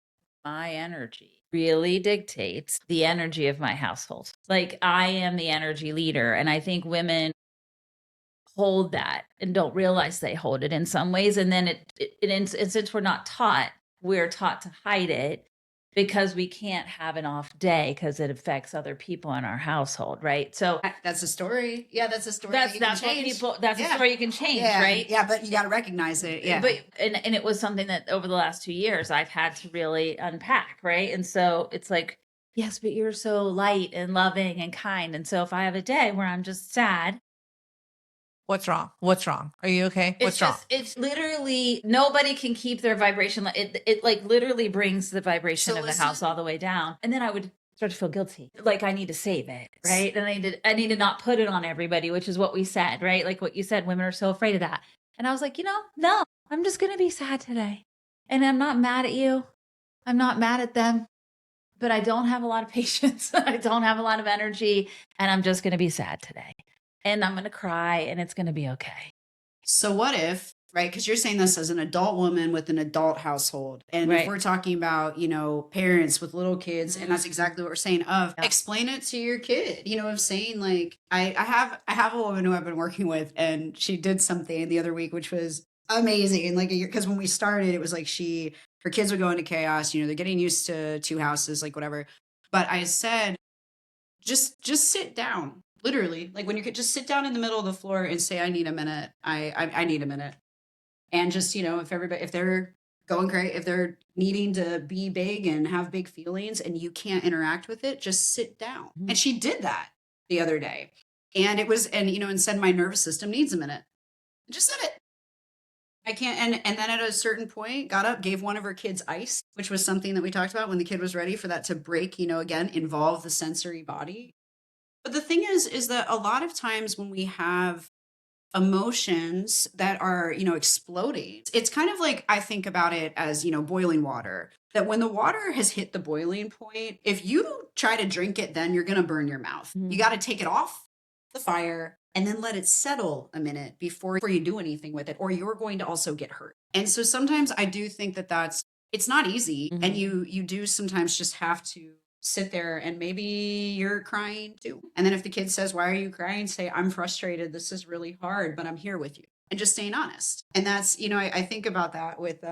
Speaker 1: my energy really dictates the energy of my household. Like I am the energy leader, and I think women hold that and don't realize they hold it in some ways. And then and since we're not taught, we're taught to hide it. because we can't have an off day because it affects other people in our household, right? So
Speaker 3: That's a story. Yeah, that's a story.
Speaker 1: that's
Speaker 3: that you can
Speaker 1: that's what
Speaker 3: change.
Speaker 1: people that's a
Speaker 3: Yeah.
Speaker 1: story you can change,
Speaker 3: Yeah,
Speaker 1: right?
Speaker 3: yeah, but you got to recognize it. Yeah.
Speaker 1: But and it was something that over the last 2 years I've had to really unpack, right? And so it's like, yes, but you're so light and loving and kind. And so if I have a day where I'm just sad,
Speaker 2: What's wrong? What's wrong? Are you okay?
Speaker 1: it's
Speaker 2: What's wrong?
Speaker 1: just it's literally nobody can keep their vibration. It like literally brings the vibration
Speaker 3: So
Speaker 1: of the
Speaker 3: listen-
Speaker 1: house all the way down. And then I would start to feel guilty. Like I need to save it, right? And I need to not put it on everybody, which is what we said, right? Like what you said, women are so afraid of that. And I was like, no, I'm just gonna be sad today. And I'm not mad at you. I'm not mad at them. But I don't have a lot of patience. I don't have a lot of energy. And I'm just gonna be sad today. And I'm gonna cry and it's gonna be okay.
Speaker 3: So what if, right? Because you're saying this as an adult woman with an adult household. And
Speaker 1: Right.
Speaker 3: if we're talking about, parents with little kids, and that's exactly what we're saying of
Speaker 1: Yeah.
Speaker 3: explain it to your kid, of saying like, I have a woman who I've been working with, and she did something the other week, which was amazing. Like, because when we started, it was like her kids would go into chaos, they're getting used to two houses, like whatever. But I said, just sit down, literally, like when you could just sit down in the middle of the floor and say, I need a minute. I need a minute. And just, if they're going crazy, if they're needing to be big and have big feelings and you can't interact with it, just sit down.
Speaker 1: Mhm.
Speaker 3: And she did that the other day. And and said, my nervous system needs a minute. Just said it. I can't. And then at a certain point, got up, gave one of her kids ice, which was something that we talked about when the kid was ready for that to break, again, involve the sensory body. But the thing is that a lot of times when we have emotions that are, exploding, it's kind of like, I think about it as, boiling water, that when the water has hit the boiling point, if you try to drink it, then you're going to burn your mouth.
Speaker 1: Mhm.
Speaker 3: You got to take it off the fire and then let it settle a minute before you do anything with it, or you're going to also get hurt. And so sometimes I do think that it's not easy.
Speaker 1: Mhm.
Speaker 3: And you do sometimes just have to sit there, and maybe you're crying too. And then if the kid says, why are you crying? Say, I'm frustrated. This is really hard, but I'm here with you. And just staying honest. And that's, I think about that with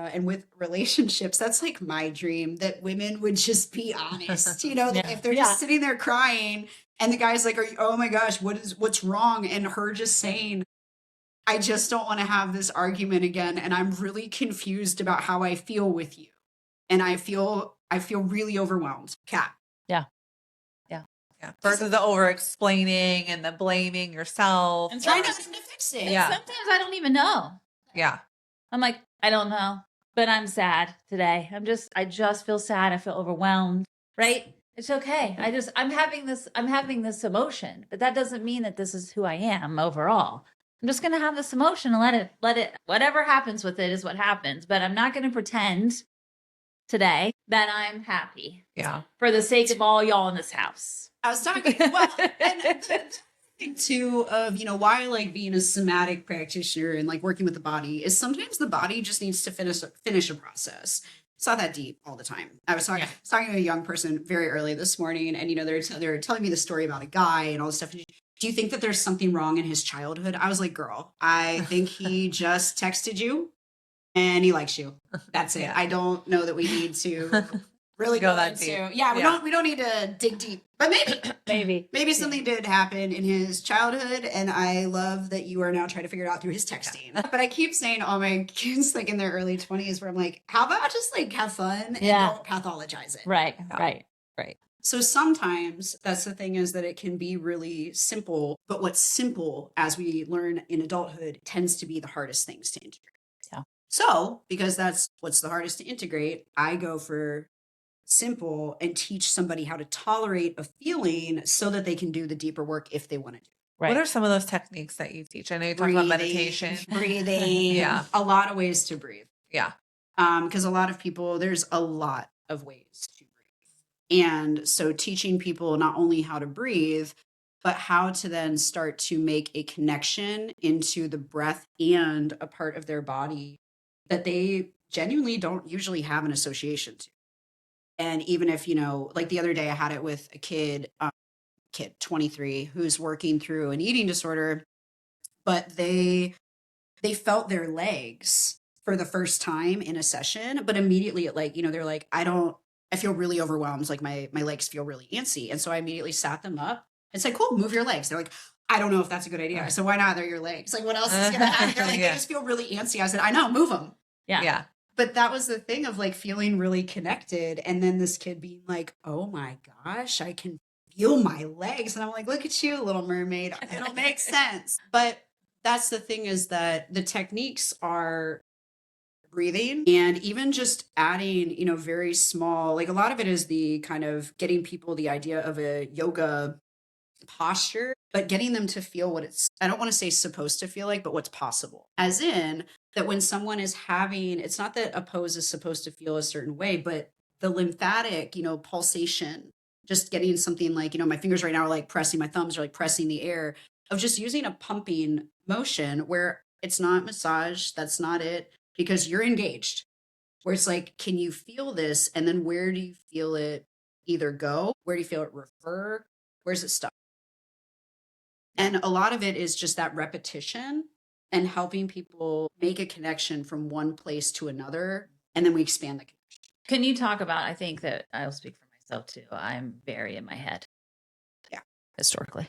Speaker 3: relationships. That's like my dream, that women would just be honest,
Speaker 1: Yeah.
Speaker 3: if they're
Speaker 1: Yeah.
Speaker 3: just sitting there crying and the guy's like, oh my gosh, what's wrong? And her just saying, I just don't want to have this argument again. And I'm really confused about how I feel with you. And I feel really overwhelmed. Kat.
Speaker 2: Yeah. Versus the over explaining and the blaming yourself.
Speaker 1: And
Speaker 3: Trying to
Speaker 1: sometimes,
Speaker 3: fix it.
Speaker 2: Yeah.
Speaker 1: sometimes I don't even know.
Speaker 2: Yeah.
Speaker 1: I'm like, I don't know, but I'm sad today. I just feel sad. I feel overwhelmed, right? It's okay. I'm having this emotion, but that doesn't mean that this is who I am overall. I'm just going to have this emotion and let it, whatever happens with it is what happens, but I'm not going to pretend today that I'm happy
Speaker 2: Yeah.
Speaker 1: for the sake of all y'all in this house.
Speaker 3: I was talking, well, and thing too of, why I like being a somatic practitioner and like working with the body is sometimes the body just needs to finish a process. It's not that deep all the time. I was talking to a young person very early this morning, and they're telling me the story about a guy and all this stuff. Do you think that there's something wrong in his childhood? I was like, girl, I think he just texted you and he likes you. That's it.
Speaker 2: Yeah.
Speaker 3: I don't know that we need to really
Speaker 2: Go
Speaker 3: go
Speaker 2: that
Speaker 3: into.
Speaker 2: deep.
Speaker 3: Yeah,
Speaker 2: Yeah.
Speaker 3: we don't need to dig deep. But maybe something did happen in his childhood, and I love that you are now trying to figure it out through his texting. But I keep saying all my kids like in their early 20s where I'm like, how about just like have fun and don't pathologize it.
Speaker 1: Right,
Speaker 2: Yeah.
Speaker 1: right.
Speaker 3: So sometimes that's the thing, is that it can be really simple, but what's simple, as we learn in adulthood, tends to be the hardest things to integrate.
Speaker 1: Yeah.
Speaker 3: So because that's what's the hardest to integrate, I go for simple and teach somebody how to tolerate a feeling so that they can do the deeper work if they want to do.
Speaker 1: Right.
Speaker 2: What are some of those techniques that you teach? I know you talk about meditation.
Speaker 3: Breathing.
Speaker 2: Yeah.
Speaker 3: A lot of ways to breathe.
Speaker 2: Yeah.
Speaker 3: Because a lot of people, there's a lot of ways to breathe. And so teaching people not only how to breathe, but how to then start to make a connection into the breath and a part of their body that they genuinely don't usually have an association to. And even if, like the other day I had it with a kid 23, who's working through an eating disorder, but they felt their legs for the first time in a session, but immediately they're like, I don't I feel really overwhelmed. Like my legs feel really antsy. And so I immediately sat them up and said, cool, move your legs. They're like, I don't know if that's a good idea. I said, why not? They're your legs. Like, what else is going to happen? They're like,
Speaker 2: Yeah.
Speaker 3: they just feel really antsy. I said, I know, move them.
Speaker 1: Yeah.
Speaker 2: Yeah.
Speaker 3: But that was the thing of like feeling really connected. And then this kid being like, oh my gosh, I can feel my legs. And I'm like, look at you, Little Mermaid. It'll make sense. But that's the thing, is that the techniques are breathing and even just adding, very small, like a lot of it is the kind of getting people the idea of a yoga posture, but getting them to feel what it's, I don't want to say supposed to feel like, but what's possible. As in that when someone is having, it's not that a pose is supposed to feel a certain way, but the lymphatic, pulsation, just getting something like, my fingers right now are like pressing, my thumbs are like pressing the air, of just using a pumping motion where it's not massage. That's not it, because you're engaged. Where it's like, can you feel this? And then where do you feel it either go? Where do you feel it refer? Where's it stop? And a lot of it is just that repetition and helping people make a connection from one place to another. And then we expand the connection.
Speaker 1: Can you talk about, I think that I'll speak for myself too. I'm very in my head.
Speaker 3: Yeah.
Speaker 1: Historically.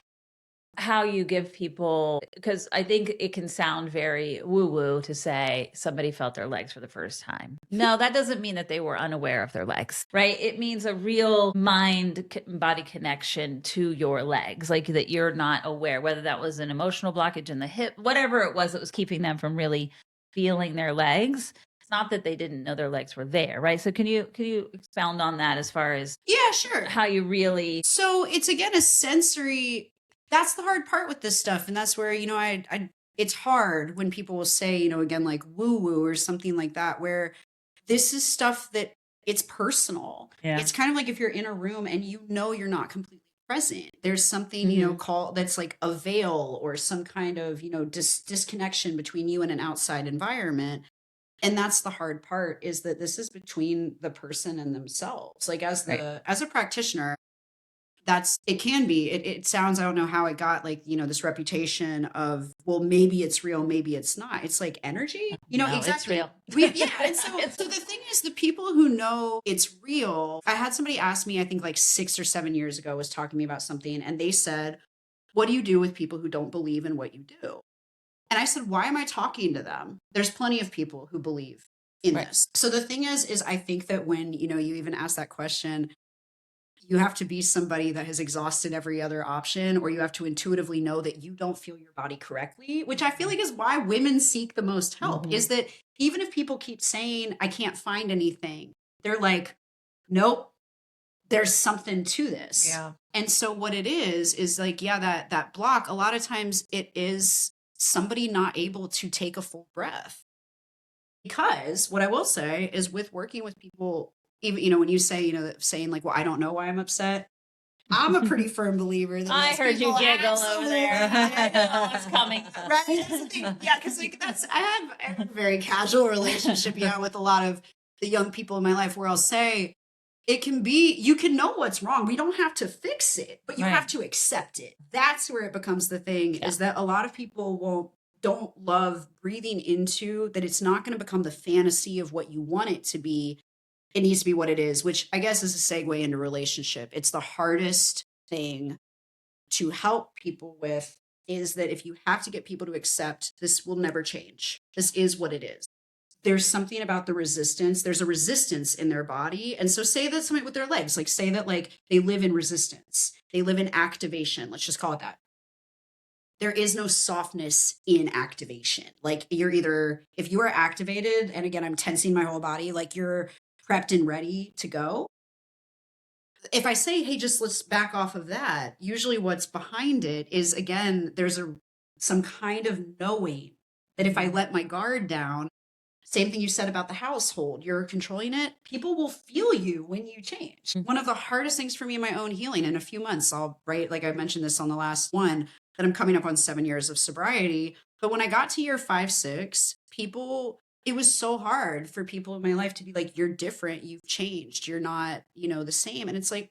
Speaker 1: How you give people, because I think it can sound very woo-woo to say somebody felt their legs for the first time. No, that doesn't mean that they were unaware of their legs, right? It means a real mind-body connection to your legs, like that you're not aware, whether that was an emotional blockage in the hip, whatever it was that was keeping them from really feeling their legs. It's not that they didn't know their legs were there, right? So can you expound on that as far as
Speaker 3: Sure.
Speaker 1: how you really...
Speaker 3: So it's again a sensory, that's the hard part with this stuff. And that's where, I it's hard when people will say, again, like woo woo or something like that, where this is stuff that it's personal.
Speaker 1: Yeah.
Speaker 3: It's kind of like if you're in a room and you're not completely present. There's something, called that's like a veil or some kind of, disconnection between you and an outside environment. And that's the hard part, is that this is between the person and themselves. Like as a practitioner, it can be, it sounds, I don't know how it got like, this reputation of, well, maybe it's real, maybe it's not. It's like energy,
Speaker 1: No,
Speaker 3: exactly.
Speaker 1: it's real.
Speaker 3: And so the thing is, the people who know it's real, I had somebody ask me, I think like 6 or 7 years ago, was talking to me about something. And they said, what do you do with people who don't believe in what you do? And I said, why am I talking to them? There's plenty of people who believe in this. So the thing is I think that when, you even ask that question, you have to be somebody that has exhausted every other option, or you have to intuitively know that you don't feel your body correctly, which I feel like is why women seek the most help. Is that even if people keep saying, I can't find anything, they're like, nope, there's something to this.
Speaker 2: Yeah.
Speaker 3: And so what it is like, that block, a lot of times it is somebody not able to take a full breath. Because what I will say is, with working with people, even, when you say, saying like, well, I don't know why I'm upset. I'm a pretty firm believer that
Speaker 1: I heard you giggle over there. I know it's coming.
Speaker 3: Right? Yeah, because like I have a very casual relationship, with a lot of the young people in my life, where I'll say, it can be, you can know what's wrong. We don't have to fix it, but you have to accept it. That's where it becomes the thing, is that a lot of people don't love breathing into that. It's not going to become the fantasy of what you want it to be. It needs to be what it is, which I guess is a segue into relationship. It's the hardest thing to help people with, is that if you have to get people to accept, this will never change. This is what it is. There's something about the resistance. There's a resistance in their body. And so say that something with their legs, like say that like they live in resistance. They live in activation. Let's just call it that. There is no softness in activation. Like you're either, if you are activated, and again, I'm tensing my whole body, like you're prepped and ready to go. If I say, hey, just let's back off of that, usually what's behind it is, again, there's some kind of knowing that if I let my guard down, same thing you said about the household, you're controlling it, people will feel you when you change. One of the hardest things for me in my own healing, in a few months, like I mentioned this on the last one, that I'm coming up on 7 years of sobriety. But when I got to year 5, 6, it was so hard for people in my life to be like, you're different, you've changed, you're not, the same. And it's like,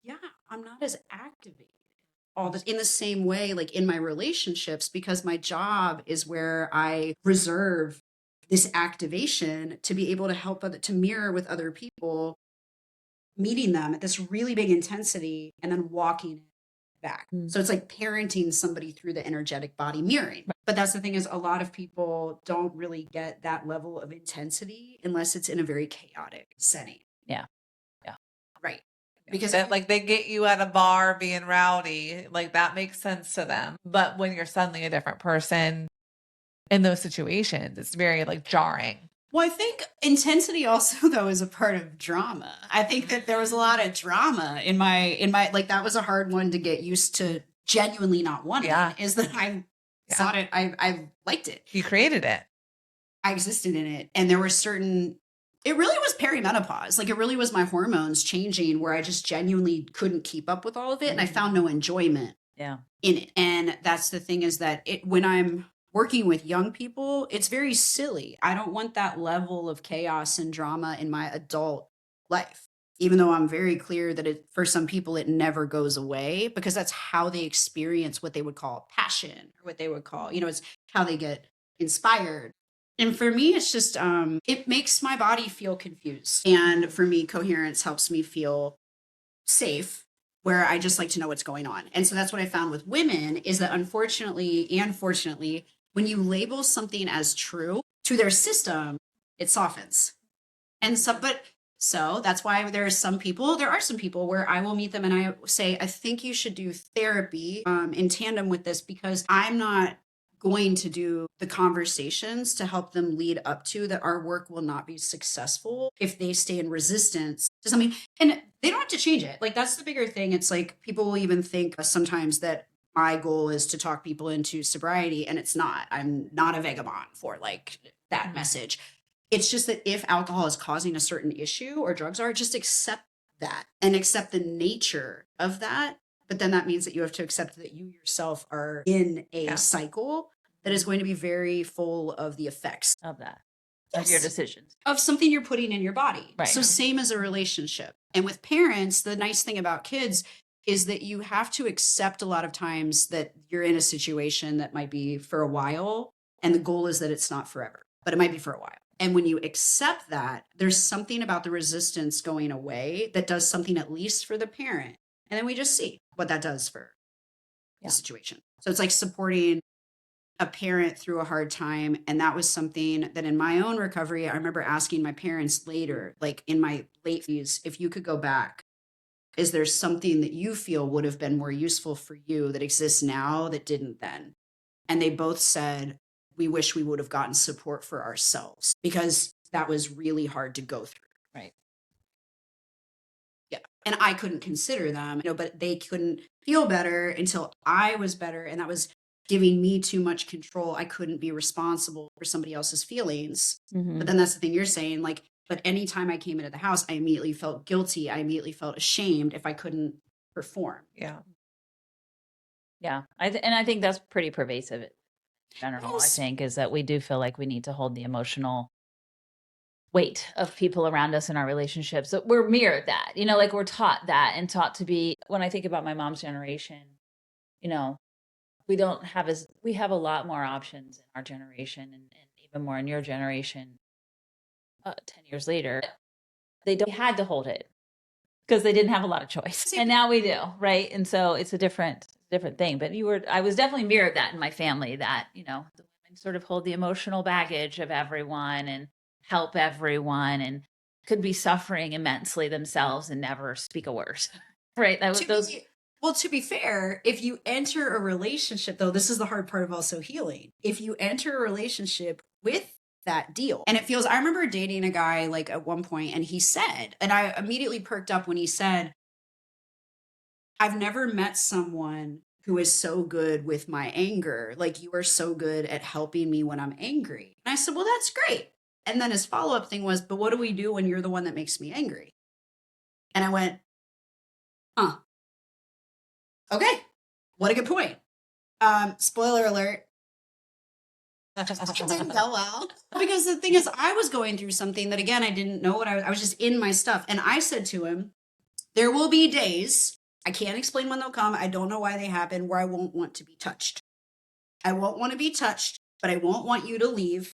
Speaker 3: yeah, I'm not as activated in the same way, like in my relationships, because my job is where I reserve this activation to be able to help to mirror with other people meeting them at this really big intensity and then walking back.
Speaker 1: Mm.
Speaker 3: So it's like parenting somebody through the energetic body mirroring. But that's the thing, is a lot of people don't really get that level of intensity unless it's in a very chaotic setting.
Speaker 1: Yeah.
Speaker 3: Right. Because
Speaker 2: that, like, they get you at a bar being rowdy, like that makes sense to them. But when you're suddenly a different person in those situations, it's very like jarring.
Speaker 3: well, I think intensity also though is a part of drama. I think that there was a lot of drama in my like that was a hard one to get used to genuinely not wanting.
Speaker 2: Yeah.
Speaker 3: Is that I thought it, I liked it.
Speaker 2: You created it.
Speaker 3: I existed in it. And there were certain, it really was perimenopause. Like it really was my hormones changing where I just genuinely couldn't keep up with all of it. And I found no enjoyment
Speaker 1: Yeah.
Speaker 3: in it. And that's the thing, is that when I'm working with young people, it's very silly. I don't want that level of chaos and drama in my adult life, even though I'm very clear that for some people, it never goes away, because that's how they experience what they would call passion, or what they would call, it's how they get inspired. And for me, it's just, it makes my body feel confused. And for me, coherence helps me feel safe, where I just like to know what's going on. And so that's what I found with women, is that unfortunately and fortunately, when you label something as true to their system, it softens. And so that's why there are some people where I will meet them and I say, I think you should do therapy in tandem with this, because I'm not going to do the conversations to help them lead up to that. Our work will not be successful if they stay in resistance to something, and they don't have to change it. Like that's the bigger thing. It's like people will even think sometimes that my goal is to talk people into sobriety, and it's not. I'm not a vagabond for like that message. It's just that if alcohol is causing a certain issue, or drugs are, just accept that and accept the nature of that. But then that means that you have to accept that you yourself are in a cycle that is going to be very full of the effects
Speaker 1: Of that. Of your decisions.
Speaker 3: of something you're putting in your body.
Speaker 1: Right.
Speaker 3: So same as a relationship. And with parents, the nice thing about kids is that you have to accept a lot of times that you're in a situation that might be for a while. And the goal is that it's not forever, but it might be for a while. And when you accept that, there's something about the resistance going away that does something at least for the parent. And then we just see what that does for the situation. So it's like supporting a parent through a hard time. And that was something that in my own recovery, I remember asking my parents later, like in my late 50s, if you could go back, is there something that you feel would have been more useful for you that exists now that didn't then? And they both said, we wish we would have gotten support for ourselves, because that was really hard to go through.
Speaker 1: Right.
Speaker 3: Yeah. And I couldn't consider them, but they couldn't feel better until I was better. And that was giving me too much control. I couldn't be responsible for somebody else's feelings.
Speaker 1: Mm-hmm.
Speaker 3: But then that's the thing you're saying, like, but anytime I came into the house, I immediately felt guilty. I immediately felt ashamed if I couldn't perform.
Speaker 2: Yeah.
Speaker 1: Yeah. And I think that's pretty pervasive in general.
Speaker 3: Yes.
Speaker 1: I think is that we do feel like we need to hold the emotional weight of people around us in our relationships. So we're mirrored that, like we're taught that, and taught to be, when I think about my mom's generation, we have a lot more options in our generation, and even more in your generation 10 years later. They had to hold it because they didn't have a lot of choice. And now we do, right? And so it's a different thing. But I was definitely mirrored that in my family, that, the women sort of hold the emotional baggage of everyone and help everyone, and could be suffering immensely themselves and never speak a word. Right?
Speaker 3: To be fair, if you enter a relationship, though, this is the hard part of also healing. If you enter a relationship with that deal, and I remember dating a guy like at one point, and he said, and I immediately perked up when he said, I've never met someone who is so good with my anger. Like, you are so good at helping me when I'm angry. And I said, well, that's great. And then his follow-up thing was, but what do we do when you're the one that makes me angry? And I went, huh. Okay, what a good point. Spoiler alert. It didn't go well. Because the thing is, I was going through something that, again, I didn't know what I was just in my stuff. And I said to him, there will be days, I can't explain when they'll come, I don't know why they happen, where I won't want to be touched. I won't want to be touched, but I won't want you to leave.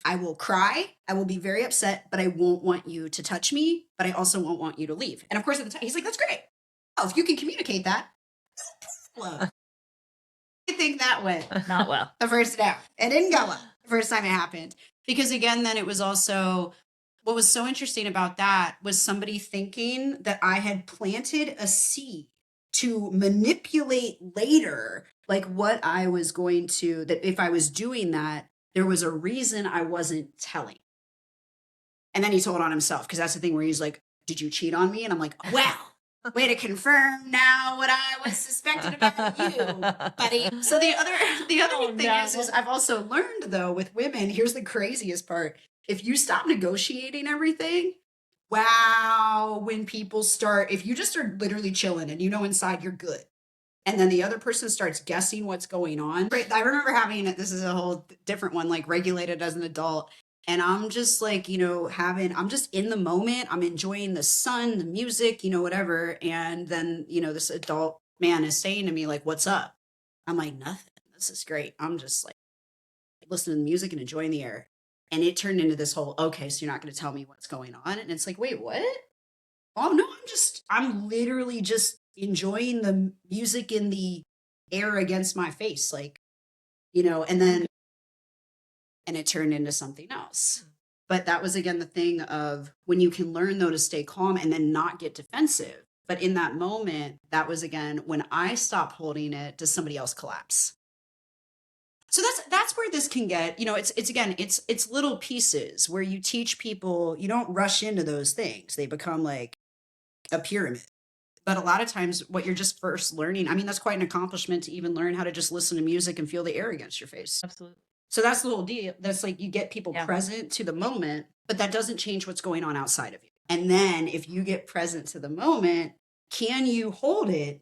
Speaker 3: I will cry. I will be very upset, but I won't want you to touch me, but I also won't want you to leave. And of course, at the time, he's like, that's great. Oh, if you can communicate that. Well, I think that went
Speaker 1: Not well.
Speaker 3: the first day. It didn't go well the first time it happened. Because again, then it was also, what was so interesting about that was somebody thinking that I had planted a seed to manipulate later, like what I was going to, that if I was doing that, there was a reason I wasn't telling. And then he told on himself, because that's the thing where he's like, did you cheat on me? And I'm like, well, way to confirm now what I was suspecting about you, buddy. So the other thing is I've also learned though with women, here's the craziest part. If you stop negotiating everything, wow, when people start, if you just are literally chilling and you know inside you're good, and then the other person starts guessing what's going on. Right. I remember having it, this is a whole different one, like regulated as an adult. And I'm just like, I'm just in the moment. I'm enjoying the sun, the music, whatever. And then, this adult man is saying to me, like, what's up? I'm like, nothing. This is great. I'm just like listening to the music and enjoying the air. And it turned into this whole, okay, so you're not going to tell me what's going on. And it's like, wait, what? Oh, no, I'm literally just enjoying the music in the air against my face. Like, and it turned into something else. But that was, again, the thing of when you can learn, though, to stay calm and then not get defensive. But in that moment, that was, again, when I stop holding it, does somebody else collapse? So that's where this can get, it's little pieces where you teach people, you don't rush into those things. They become like a pyramid. But a lot of times what you're just first learning, that's quite an accomplishment to even learn how to just listen to music and feel the air against your face.
Speaker 1: Absolutely.
Speaker 3: So that's the whole deal. That's like you get people present to the moment, but that doesn't change what's going on outside of you. And then if you get present to the moment, can you hold it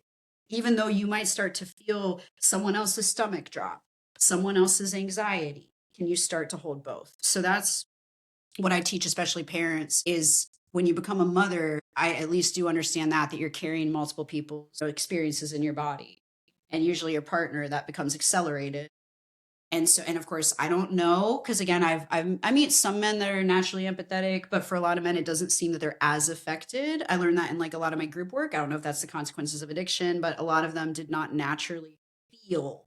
Speaker 3: even though you might start to feel someone else's stomach drop, someone else's anxiety? Can you start to hold both? So that's what I teach, especially parents, is when you become a mother, I at least do understand that you're carrying multiple people's experiences in your body. And usually your partner, that becomes accelerated. And so, and of course, I don't know, because again, I meet some men that are naturally empathetic, but for a lot of men, it doesn't seem that they're as affected. I learned that in like a lot of my group work. I don't know if that's the consequences of addiction, but a lot of them did not naturally feel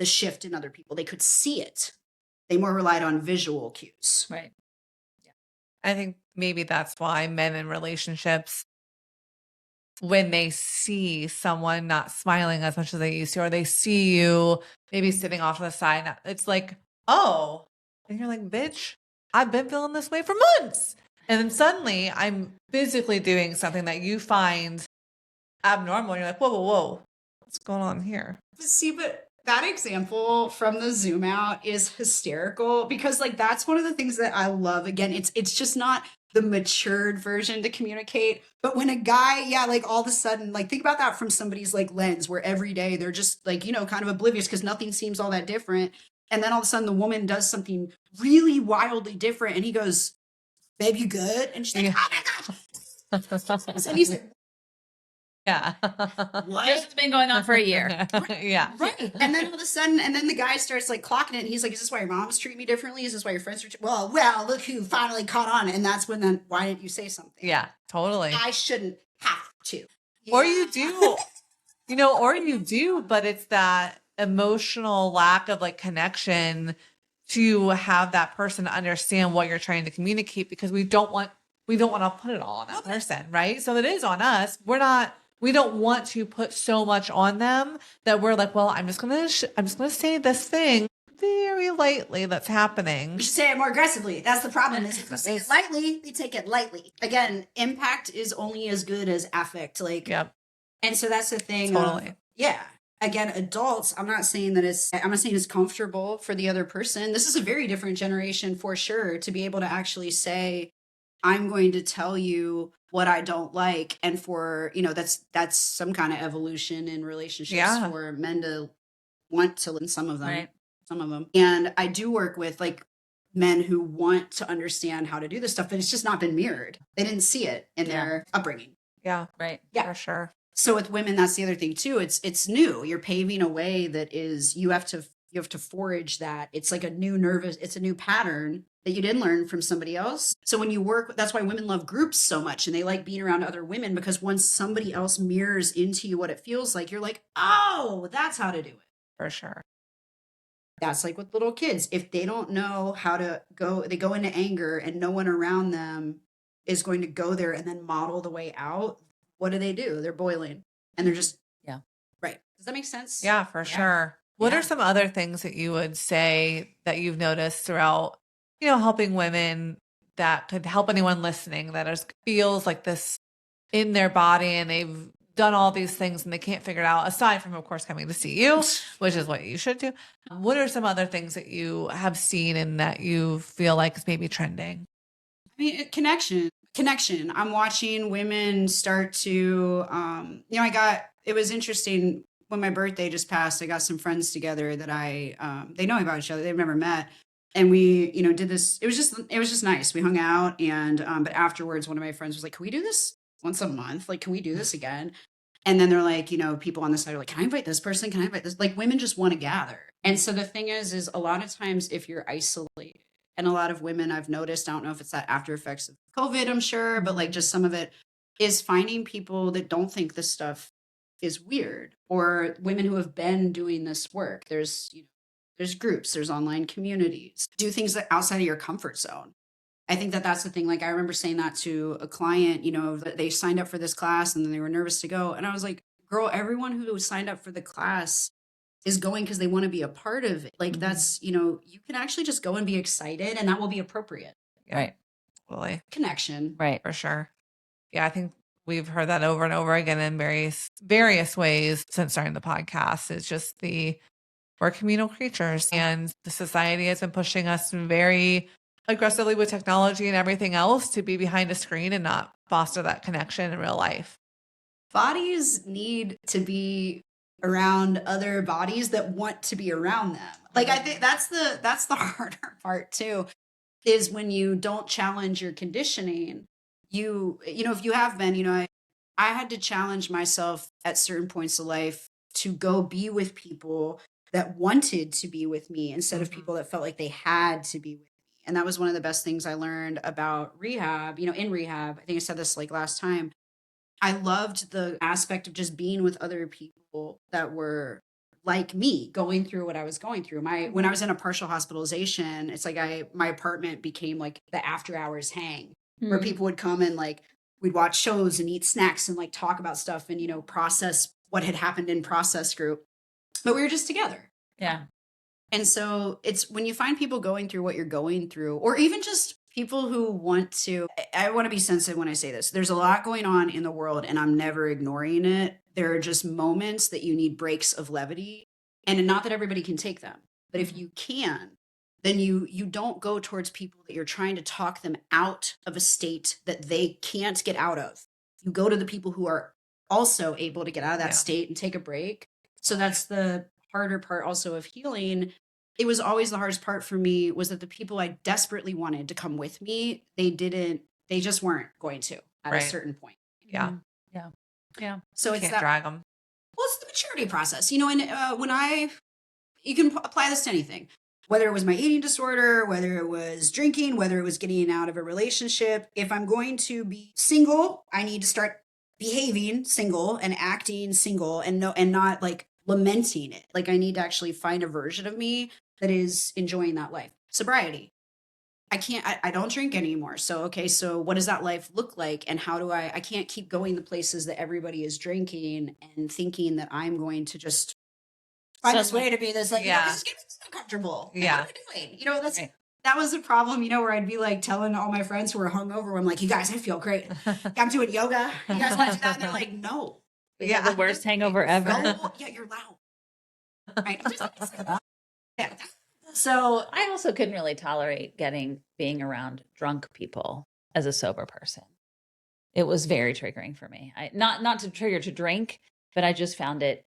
Speaker 3: the shift in other people. They could see it. They more relied on visual cues.
Speaker 1: Right.
Speaker 2: Yeah. I think maybe that's why men in relationships, when they see someone not smiling as much as they used to, or they see you maybe sitting off to the side, it's like, oh, and you're like, bitch, I've been feeling this way for months. And then suddenly I'm physically doing something that you find abnormal. And you're like, whoa, whoa, whoa, what's going on here?
Speaker 3: See, but that example from the Zoom out is hysterical because like, that's one of the things that I love. Again, it's just not the matured version to communicate. But when a guy, like all of a sudden, like think about that from somebody's like lens where every day they're just like, kind of oblivious because nothing seems all that different. And then all of a sudden the woman does something really wildly different and he goes, babe, you good? And she's like, oh my gosh. And he's like,
Speaker 2: yeah.
Speaker 3: What?
Speaker 1: This has been going on for a year.
Speaker 2: Yeah.
Speaker 3: Right. And then all of a sudden, and then the guy starts like clocking it. And he's like, is this why your moms treat me differently? Is this why your friends are? Well, look who finally caught on. And that's when then, why didn't you say something?
Speaker 2: Yeah, totally.
Speaker 3: I shouldn't have to.
Speaker 2: Or you do, or you do, but it's that emotional lack of like connection to have that person understand what you're trying to communicate because we don't want to put it all on that person, right? So it is on us. We don't want to put so much on them that we're like, well, I'm just gonna say this thing very lightly that's happening.
Speaker 3: You should say it more aggressively. That's the problem. Is if you say it lightly, they take it lightly. Again, impact is only as good as affect. Like,
Speaker 2: yep.
Speaker 3: And so that's the thing.
Speaker 2: Totally.
Speaker 3: Again, adults, I'm not saying it's comfortable for the other person. This is a very different generation for sure to be able to actually say, I'm going to tell you what I don't like. And for, that's some kind of evolution in relationships for men to want to learn some of them.
Speaker 1: Right.
Speaker 3: Some of them. And I do work with like men who want to understand how to do this stuff, but it's just not been mirrored. They didn't see it in their upbringing.
Speaker 2: Yeah.
Speaker 1: Right.
Speaker 3: Yeah.
Speaker 2: For sure.
Speaker 3: So with women, that's the other thing too. It's new. You're paving a way that is, you have to You have to forage that. It's like it's a new pattern that you didn't learn from somebody else. So when you work, that's why women love groups so much and they like being around other women, because once somebody else mirrors into you what it feels like, you're like, oh, that's how to do it.
Speaker 2: For sure.
Speaker 3: That's like with little kids. If they don't know how to go, they go into anger and no one around them is going to go there and then model the way out. What do? They're boiling and they're just,
Speaker 1: Yeah.
Speaker 3: Right. Does that make sense?
Speaker 2: Yeah, for sure. What
Speaker 3: Yeah.
Speaker 2: are some other things that you would say that you've noticed throughout, helping women that could help anyone listening that feels like this in their body and they've done all these things and they can't figure it out, aside from, of course, coming to see you, which is what you should do. What are some other things that you have seen and that you feel like is maybe trending?
Speaker 3: I mean, connection. I'm watching women start to, it was interesting when my birthday just passed. I got some friends together that they know about each other. They've never met. And we, did this. It was just nice. We hung out but afterwards, one of my friends was like, can we do this once a month? Like, can we do this again? And then they're like, people on the side are like, can I invite this person? Can I invite this? Like, women just want to gather. And so the thing is a lot of times if you're isolated, and a lot of women I've noticed, I don't know if it's that after effects of COVID, I'm sure, but like just some of it is finding people that don't think this stuff is weird, or women who have been doing this work. There's groups, there's online communities, do things that outside of your comfort zone. I think that's the thing. Like, I remember saying that to a client, that they signed up for this class and then they were nervous to go. And I was like, girl, everyone who signed up for the class is going because they want to be a part of it. Like, that's, you can actually just go and be excited and that will be appropriate.
Speaker 1: Right.
Speaker 2: Really.
Speaker 3: Connection.
Speaker 1: Right.
Speaker 2: For sure. Yeah, I think we've heard that over and over again in various ways since starting the podcast. It's just we're communal creatures, and the society has been pushing us very aggressively with technology and everything else to be behind a screen and not foster that connection in real life.
Speaker 3: Bodies need to be around other bodies that want to be around them. Like, I think that's the harder part too, is when you don't challenge your conditioning. If you have been, I had to challenge myself at certain points of life to go be with people that wanted to be with me instead of people that felt like they had to be with me. And that was one of the best things I learned about rehab. In rehab, I think I said this like last time, I loved the aspect of just being with other people that were like me, going through what I was going through. When I was in a partial hospitalization, it's like my apartment became like the after hours hang, where people would come and like we'd watch shows and eat snacks and like talk about stuff and process what had happened in process group. But we were just together.
Speaker 1: Yeah.
Speaker 3: And so it's when you find people going through what you're going through, or even just people who I want to be sensitive when I say this. There's a lot going on in the world and I'm never ignoring it. There are just moments that you need breaks of levity, and not that everybody can take them, but if you can, then you don't go towards people that you're trying to talk them out of a state that they can't get out of. You go to the people who are also able to get out of that state and take a break. So that's the harder part also of healing. It was always the hardest part for me was that the people I desperately wanted to come with me, they just weren't going to at a certain point.
Speaker 2: Yeah.
Speaker 1: Yeah.
Speaker 3: So it's
Speaker 2: Can't drag them.
Speaker 3: Well, it's the maturity process, and you can apply this to anything, whether it was my eating disorder, whether it was drinking, whether it was getting out of a relationship. If I'm going to be single, I need to start behaving single and acting single and not like lamenting it. Like, I need to actually find a version of me that is enjoying that life. Sobriety. I don't drink anymore. So, okay, so what does that life look like? And how do I can't keep going the places that everybody is drinking and thinking that I'm going to just find this way to be this, like, this is getting so uncomfortable.
Speaker 2: Yeah.
Speaker 3: What am I doing? That was the problem, where I'd be like telling all my friends who were hungover, I'm like, you guys, I feel great. I'm doing yoga. You guys want to do that? And they're like, no.
Speaker 1: The worst hangover ever.
Speaker 3: No, yeah, you're loud. Right. Yeah. So
Speaker 1: I also couldn't really tolerate being around drunk people as a sober person. It was very triggering for me. Not to trigger to drink, but I just found it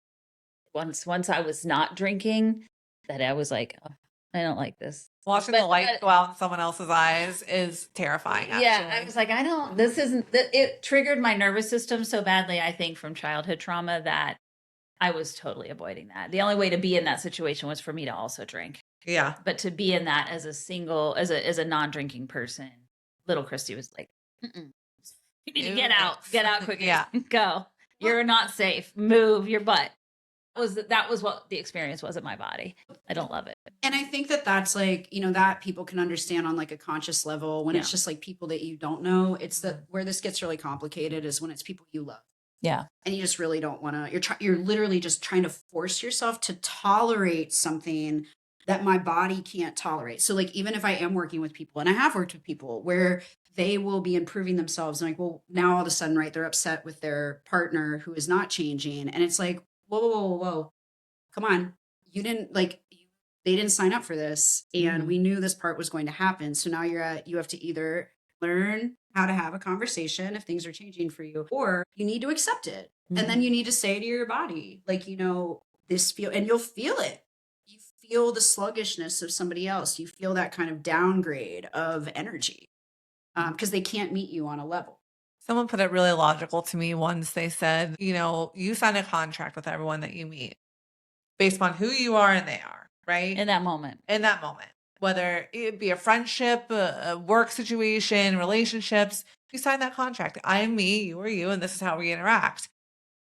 Speaker 1: once I was not drinking that I was like, oh, I don't like this.
Speaker 2: Watching the light go out in someone else's eyes is terrifying. Actually.
Speaker 1: Yeah, I was like, it triggered my nervous system so badly, I think, from childhood trauma that I was totally avoiding that. The only way to be in that situation was for me to also drink.
Speaker 2: Yeah.
Speaker 1: But to be in that as a single, as a non-drinking person, little Christy was like, mm-mm. You need to get out quickly.
Speaker 2: Yeah.
Speaker 1: Go. You're not safe. Move your butt. That was what the experience was in my body. I don't love it.
Speaker 3: And I think that that's like, that people can understand on like a conscious level when it's just like people that you don't know. It's that where this gets really complicated is when it's people you love.
Speaker 1: Yeah.
Speaker 3: And you just really don't want to, you're literally just trying to force yourself to tolerate something that my body can't tolerate. So like, even if I am working with people, and I have worked with people where they will be improving themselves, and like, well, now all of a sudden, right, they're upset with their partner who is not changing. And it's like, whoa, come on. You didn't they didn't sign up for this. And we knew this part was going to happen. So now you have to either learn how to have a conversation if things are changing for you, or you need to accept it. And then you need to say to your body, like, this and you'll feel it. You feel the sluggishness of somebody else. You feel that kind of downgrade of energy because they can't meet you on a level.
Speaker 2: Someone put it really logical to me once. They said, you sign a contract with everyone that you meet based on who you are and they are, right?
Speaker 1: In that moment.
Speaker 2: Whether it be a friendship, a work situation, relationships, you sign that contract. I am me, you are you, and this is how we interact.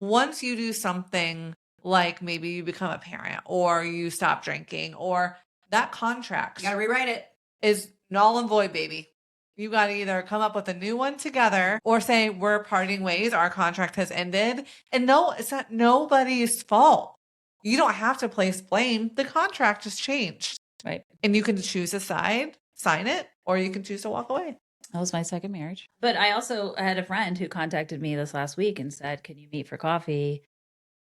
Speaker 2: Once you do something like maybe you become a parent or you stop drinking, or that contract,
Speaker 3: You got to rewrite it.
Speaker 2: is null and void, baby. You got to either come up with a new one together or say, we're parting ways. Our contract has ended. And no, it's not nobody's fault. You don't have to place blame. The contract has changed.
Speaker 1: Right.
Speaker 2: And you can choose a side, sign it, or you can choose to walk away.
Speaker 1: That was my second marriage. But I also had a friend who contacted me this last week and said, can you meet for coffee?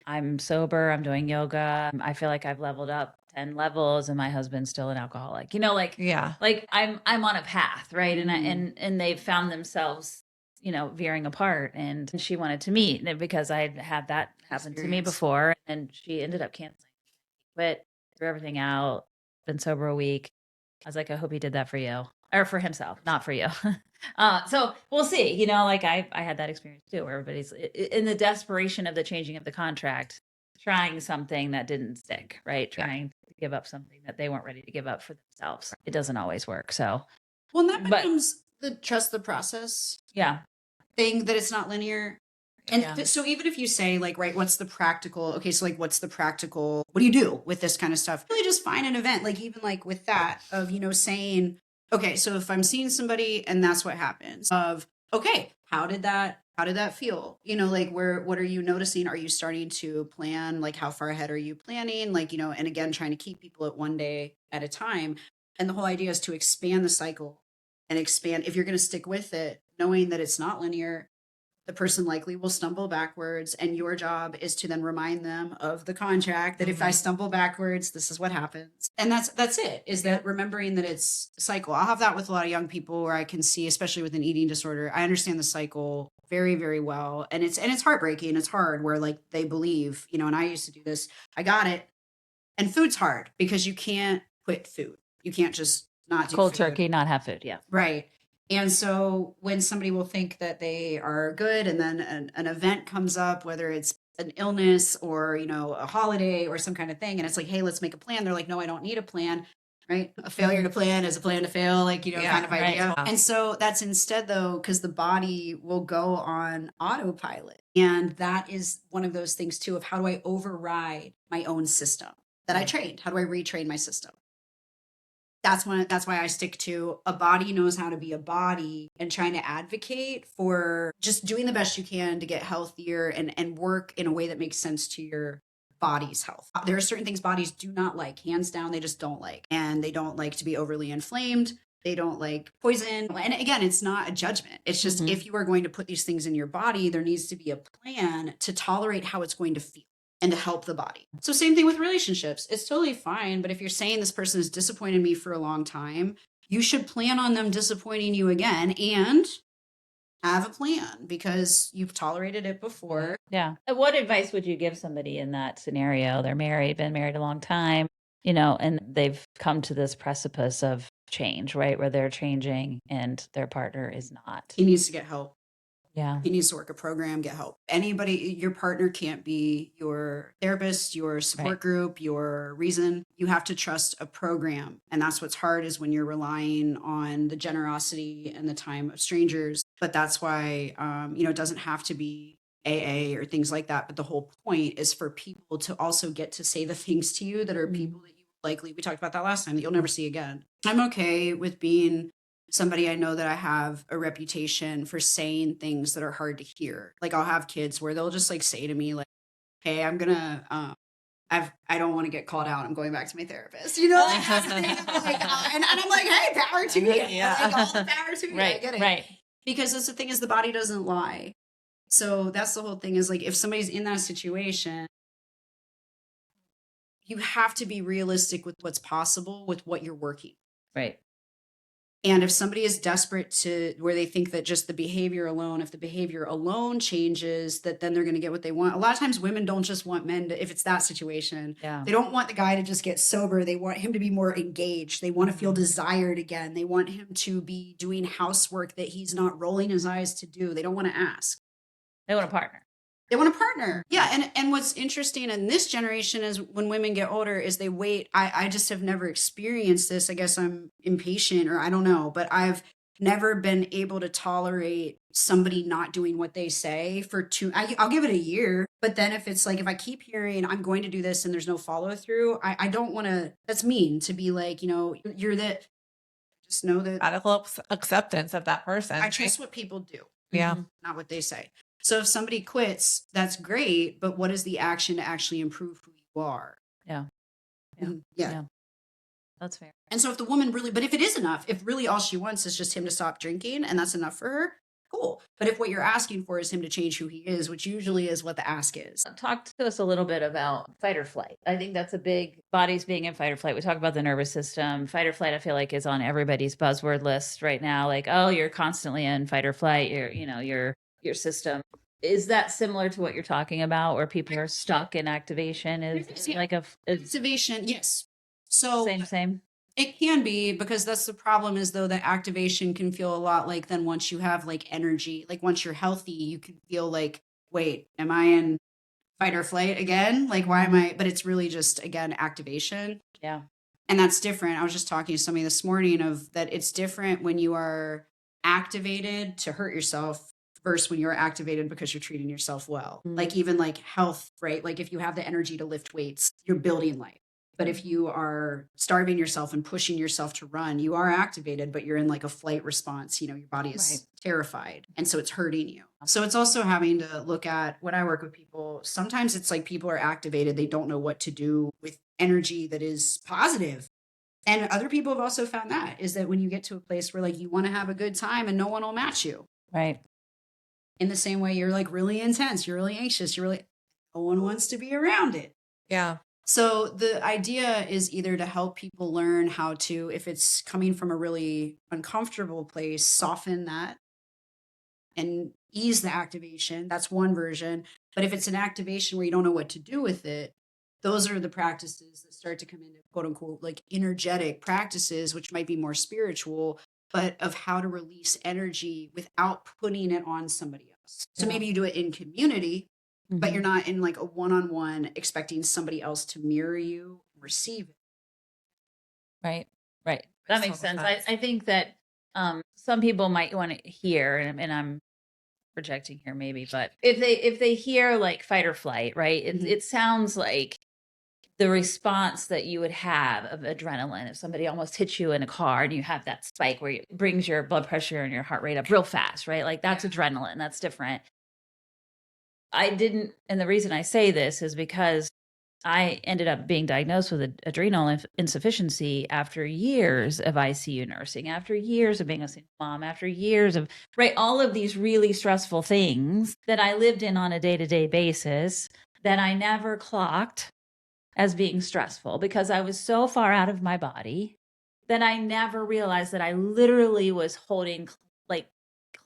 Speaker 1: I'm sober. I'm doing yoga. I feel like I've leveled up 10 levels and my husband's still an alcoholic.
Speaker 2: Yeah.
Speaker 1: Like I'm on a path, right? And they've found themselves, veering apart, and she wanted to meet because I had that happen to me before, and she ended up canceling. Quit, threw everything out, been sober a week. I was like, I hope he did that for you, or for himself, not for you. So we'll see, like I had that experience too, where everybody's in the desperation of the changing of the contract, trying something that didn't stick, right? Trying to give up something that they weren't ready to give up for themselves. It doesn't always work. So,
Speaker 3: well, and that becomes the trust the process thing, that it's not linear. And so even if you say like, right, what's the practical, what do you do with this kind of stuff? Really just find an event, like even like with that of, saying, okay, so if I'm seeing somebody and that's what happens okay, how did that feel? Like what are you noticing? Are you starting to plan? Like how far ahead are you planning? Like, and again, trying to keep people at one day at a time. And the whole idea is to expand the cycle and expand. If you're going to stick with it, knowing that it's not linear, the person likely will stumble backwards, and your job is to then remind them of the contract that if I stumble backwards, this is what happens. And that's it, is that remembering that it's a cycle. I'll have that with a lot of young people where I can see, especially with an eating disorder, I understand the cycle very, very well. And it's heartbreaking. It's hard where like they believe, and I used to do this, I got it. And food's hard because you can't quit food. You can't just not do
Speaker 1: cold
Speaker 3: food.
Speaker 1: turkey, not have food. Yeah.
Speaker 3: Right. And so when somebody will think that they are good and then an event comes up, whether it's an illness or, a holiday or some kind of thing, and it's like, hey, let's make a plan. They're like, no, I don't need a plan, right? A failure to plan is a plan to fail, kind of idea.
Speaker 2: Right.
Speaker 3: And so that's instead though, because the body will go on autopilot. And that is one of those things too, of how do I override my own system that I trained? How do I retrain my system? That's why I stick to a body knows how to be a body, and trying to advocate for just doing the best you can to get healthier and work in a way that makes sense to your body's health. There are certain things bodies do not like, hands down, they just don't like. And they don't like to be overly inflamed. They don't like poison. And again, it's not a judgment. It's just if you are going to put these things in your body, there needs to be a plan to tolerate how it's going to feel and to help the body. So same thing with relationships. It's totally fine. But if you're saying this person has disappointed me for a long time, you should plan on them disappointing you again and have a plan because you've tolerated it before.
Speaker 1: Yeah. What advice would you give somebody in that scenario? They're married, been married a long time, and they've come to this precipice of change, right? Where they're changing and their partner is not.
Speaker 3: He needs to get help.
Speaker 1: Yeah.
Speaker 3: If he needs to work a program, get help. Anybody, your partner can't be your therapist, your support
Speaker 1: Right.
Speaker 3: group, your reason. You have to trust a program. And that's what's hard is when you're relying on the generosity and the time of strangers. But that's why, it doesn't have to be AA or things like that. But the whole point is for people to also get to say the things to you that are people that you likely, we talked about that last time, that you'll never see again. I'm okay with being somebody I know that I have a reputation for saying things that are hard to hear. Like I'll have kids where they'll just like say to me like, "Hey, I'm gonna I don't want to get called out. I'm going back to my therapist." Like that's the thing. I'm like, and I'm like, "Hey, power to you.
Speaker 2: Yeah.
Speaker 3: Like all the power to you. I
Speaker 1: Right.
Speaker 3: get it."
Speaker 1: Right.
Speaker 3: Because that's the thing is the body doesn't lie. So that's the whole thing is like if somebody's in that situation, you have to be realistic with what's possible with what you're working.
Speaker 1: Right.
Speaker 3: And if somebody is desperate to where they think that just the behavior alone, if the behavior alone changes, that then they're going to get what they want. A lot of times women don't just want men to, if it's that situation,
Speaker 1: Yeah.
Speaker 3: they don't want the guy to just get sober. They want him to be more engaged. They want to feel desired again. They want him to be doing housework that he's not rolling his eyes to do. They don't want to ask.
Speaker 1: They want a partner.
Speaker 3: They want a partner. Yeah. And what's interesting in this generation is when women get older is they wait. I just have never experienced this. I guess I'm impatient or I don't know, but I've never been able to tolerate somebody not doing what they say for I'll give it a year. But then if it's like, if I keep hearing I'm going to do this and there's no follow through, I don't want to, that's mean to be like, you're that, just know that
Speaker 2: Radical acceptance of that person.
Speaker 3: I trust what people do.
Speaker 2: Yeah.
Speaker 3: Not what they say. So if somebody quits, that's great, but what is the action to actually improve who you are?
Speaker 1: Yeah.
Speaker 3: Yeah.
Speaker 1: That's fair.
Speaker 3: And so if the woman really, but if it is enough, if really all she wants is just him to stop drinking and that's enough for her, cool. But if what you're asking for is him to change who he is, which usually is what the ask is.
Speaker 1: Talk to us a little bit about fight or flight. I think that's a big bodies being in fight or flight. We talk about the nervous system. Fight or flight, I feel like, is on everybody's buzzword list right now. Like, oh, you're constantly in fight or flight. Your system. Is that similar to what you're talking about, where people are stuck in activation? Is like
Speaker 3: Activation, yes. So
Speaker 1: same.
Speaker 3: It can be, because that's the problem is though that activation can feel a lot like then once you have like energy, like once you're healthy, you can feel like, wait, am I in fight or flight again? Like, why am I? But it's really just, again, activation.
Speaker 1: Yeah.
Speaker 3: And that's different. I was just talking to somebody this morning of that it's different when you are activated to hurt yourself versus when you're activated because you're treating yourself well. Like even like health, right? Like if you have the energy to lift weights, you're building life. But if you are starving yourself and pushing yourself to run, you are activated, but you're in like a flight response. Your body is terrified. And so it's hurting you. So it's also having to look at when I work with people, sometimes it's like people are activated. They don't know what to do with energy that is positive. And other people have also found that is that when you get to a place where like you want to have a good time and no one will match you.
Speaker 1: Right.
Speaker 3: In the same way, you're like really intense, you're really anxious, no one wants to be around it.
Speaker 2: Yeah.
Speaker 3: So the idea is either to help people learn how to, if it's coming from a really uncomfortable place, soften that and ease the activation. That's one version. But if it's an activation where you don't know what to do with it, those are the practices that start to come into quote unquote like energetic practices, which might be more spiritual, but of how to release energy without putting it on somebody else. So maybe you do it in community, but you're not in like a one-on-one expecting somebody else to mirror you and receive it.
Speaker 1: Right. That makes sense. I think that some people might want to hear, and I'm projecting here maybe, but if they hear like fight or flight, right? It sounds like the response that you would have of adrenaline if somebody almost hits you in a car and you have that spike where it brings your blood pressure and your heart rate up real fast, right? Like that's adrenaline. That's different. And the reason I say this is because I ended up being diagnosed with adrenal insufficiency after years of ICU nursing, after years of being a single mom, after years of, all of these really stressful things that I lived in on a day-to-day basis that I never clocked as being stressful because I was so far out of my body that I never realized that I literally was holding like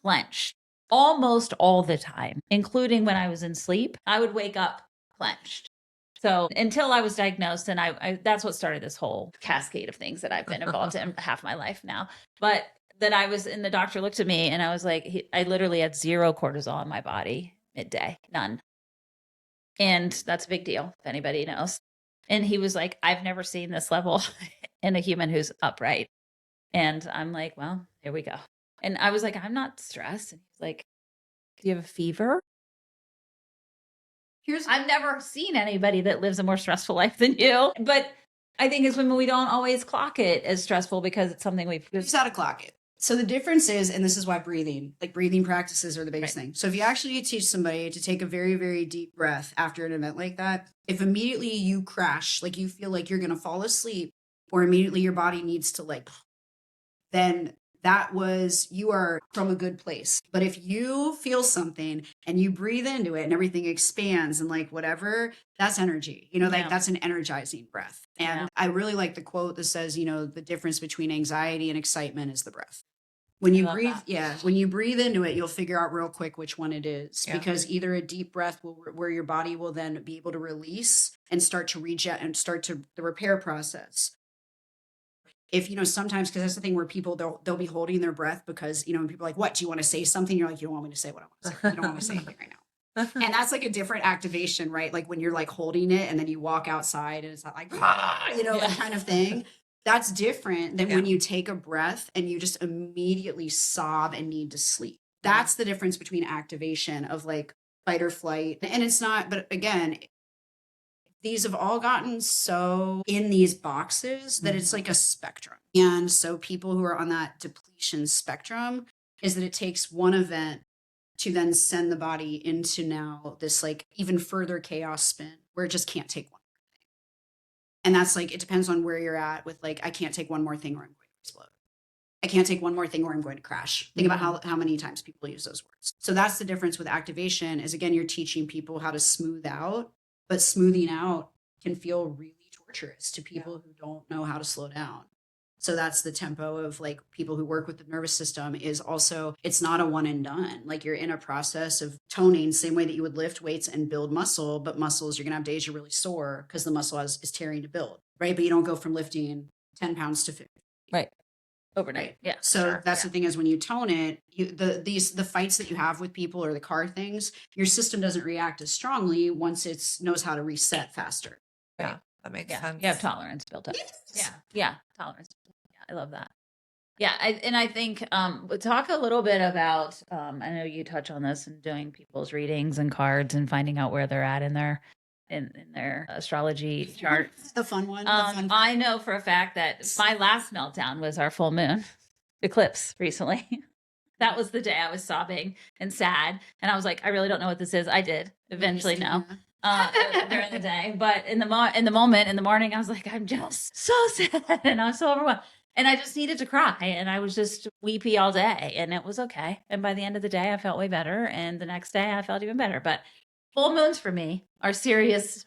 Speaker 1: clenched almost all the time, including when I was in sleep. I would wake up clenched. So until I was diagnosed, and that's what started this whole cascade of things that I've been involved in half my life now. But Then I was, and the doctor looked at me and I was like, I literally had 0 cortisol in my body midday, none. And that's a big deal if anybody knows. And he was like, I've never seen this level in a human who's upright. And I'm like, well, here we go. And I was like, I'm not stressed. And he's like, do you have a fever? I've never seen anybody that lives a more stressful life than you. But I think as women, we don't always clock it as stressful because it's something we've
Speaker 3: just how to clock it. So the difference is, and this is why breathing practices are the biggest thing. So if you actually teach somebody to take a very, very deep breath after an event like that, if immediately you crash, like you feel like you're going to fall asleep, or immediately your body needs to then you are from a good place. But if you feel something and you breathe into it and everything expands and whatever, that's energy, that's an energizing breath. And I really like the quote that says, the difference between anxiety and excitement is the breath. When you breathe, when you breathe into it, you'll figure out real quick which one it is, because either a deep breath where your body will then be able to release and start to rejet and start to the repair process. If, sometimes, because that's the thing where people, they'll be holding their breath because, when people are like, what, do you want to say something? You're like, you don't want me to say what I want to say. You don't want me to say anything right now. And that's a different activation, right? Like when you're holding it and then you walk outside and it's not that kind of thing. That's different than when you take a breath and you just immediately sob and need to sleep. That's the difference between activation of fight or flight. And it's not, but again, these have all gotten so in these boxes that it's like a spectrum. And so people who are on that depletion spectrum is that it takes one event to then send the body into now this even further chaos spin where it just can't take one more thing. And that's it depends on where you're at with I can't take one more thing or I'm going to explode. I can't take one more thing or I'm going to crash. Think about how many times people use those words. So that's the difference with activation is, again, you're teaching people how to smooth out. But smoothing out can feel really torturous to people who don't know how to slow down. So that's the tempo of people who work with the nervous system is also, it's not a one and done. You're in a process of toning, same way that you would lift weights and build muscle, but muscles, you're going to have days you're really sore because the muscle is tearing to build, right? But you don't go from lifting 10 pounds to 50.
Speaker 1: Right. Overnight.
Speaker 3: Right.
Speaker 1: Yeah.
Speaker 3: So that's the thing is when you tone it, the fights that you have with people or the car things, your system doesn't react as strongly once it knows how to reset faster.
Speaker 2: Yeah, that makes sense.
Speaker 1: You have tolerance built up.
Speaker 3: Yes.
Speaker 1: Yeah. Tolerance. Yeah, I love that. Yeah. I think we'll talk a little bit about, I know you touch on this and doing people's readings and cards and finding out where they're at in their astrology charts.
Speaker 3: The fun one.
Speaker 1: I know for a fact that my last meltdown was our full moon eclipse recently. That was the day I was sobbing and sad. And I was like, I really don't know what this is. I did eventually know during the day. But in the moment, in the morning, I was like, I'm just so sad. And I was so overwhelmed. And I just needed to cry. And I was just weepy all day. And it was okay. And by the end of the day, I felt way better. And the next day, I felt even better. But full moons for me are serious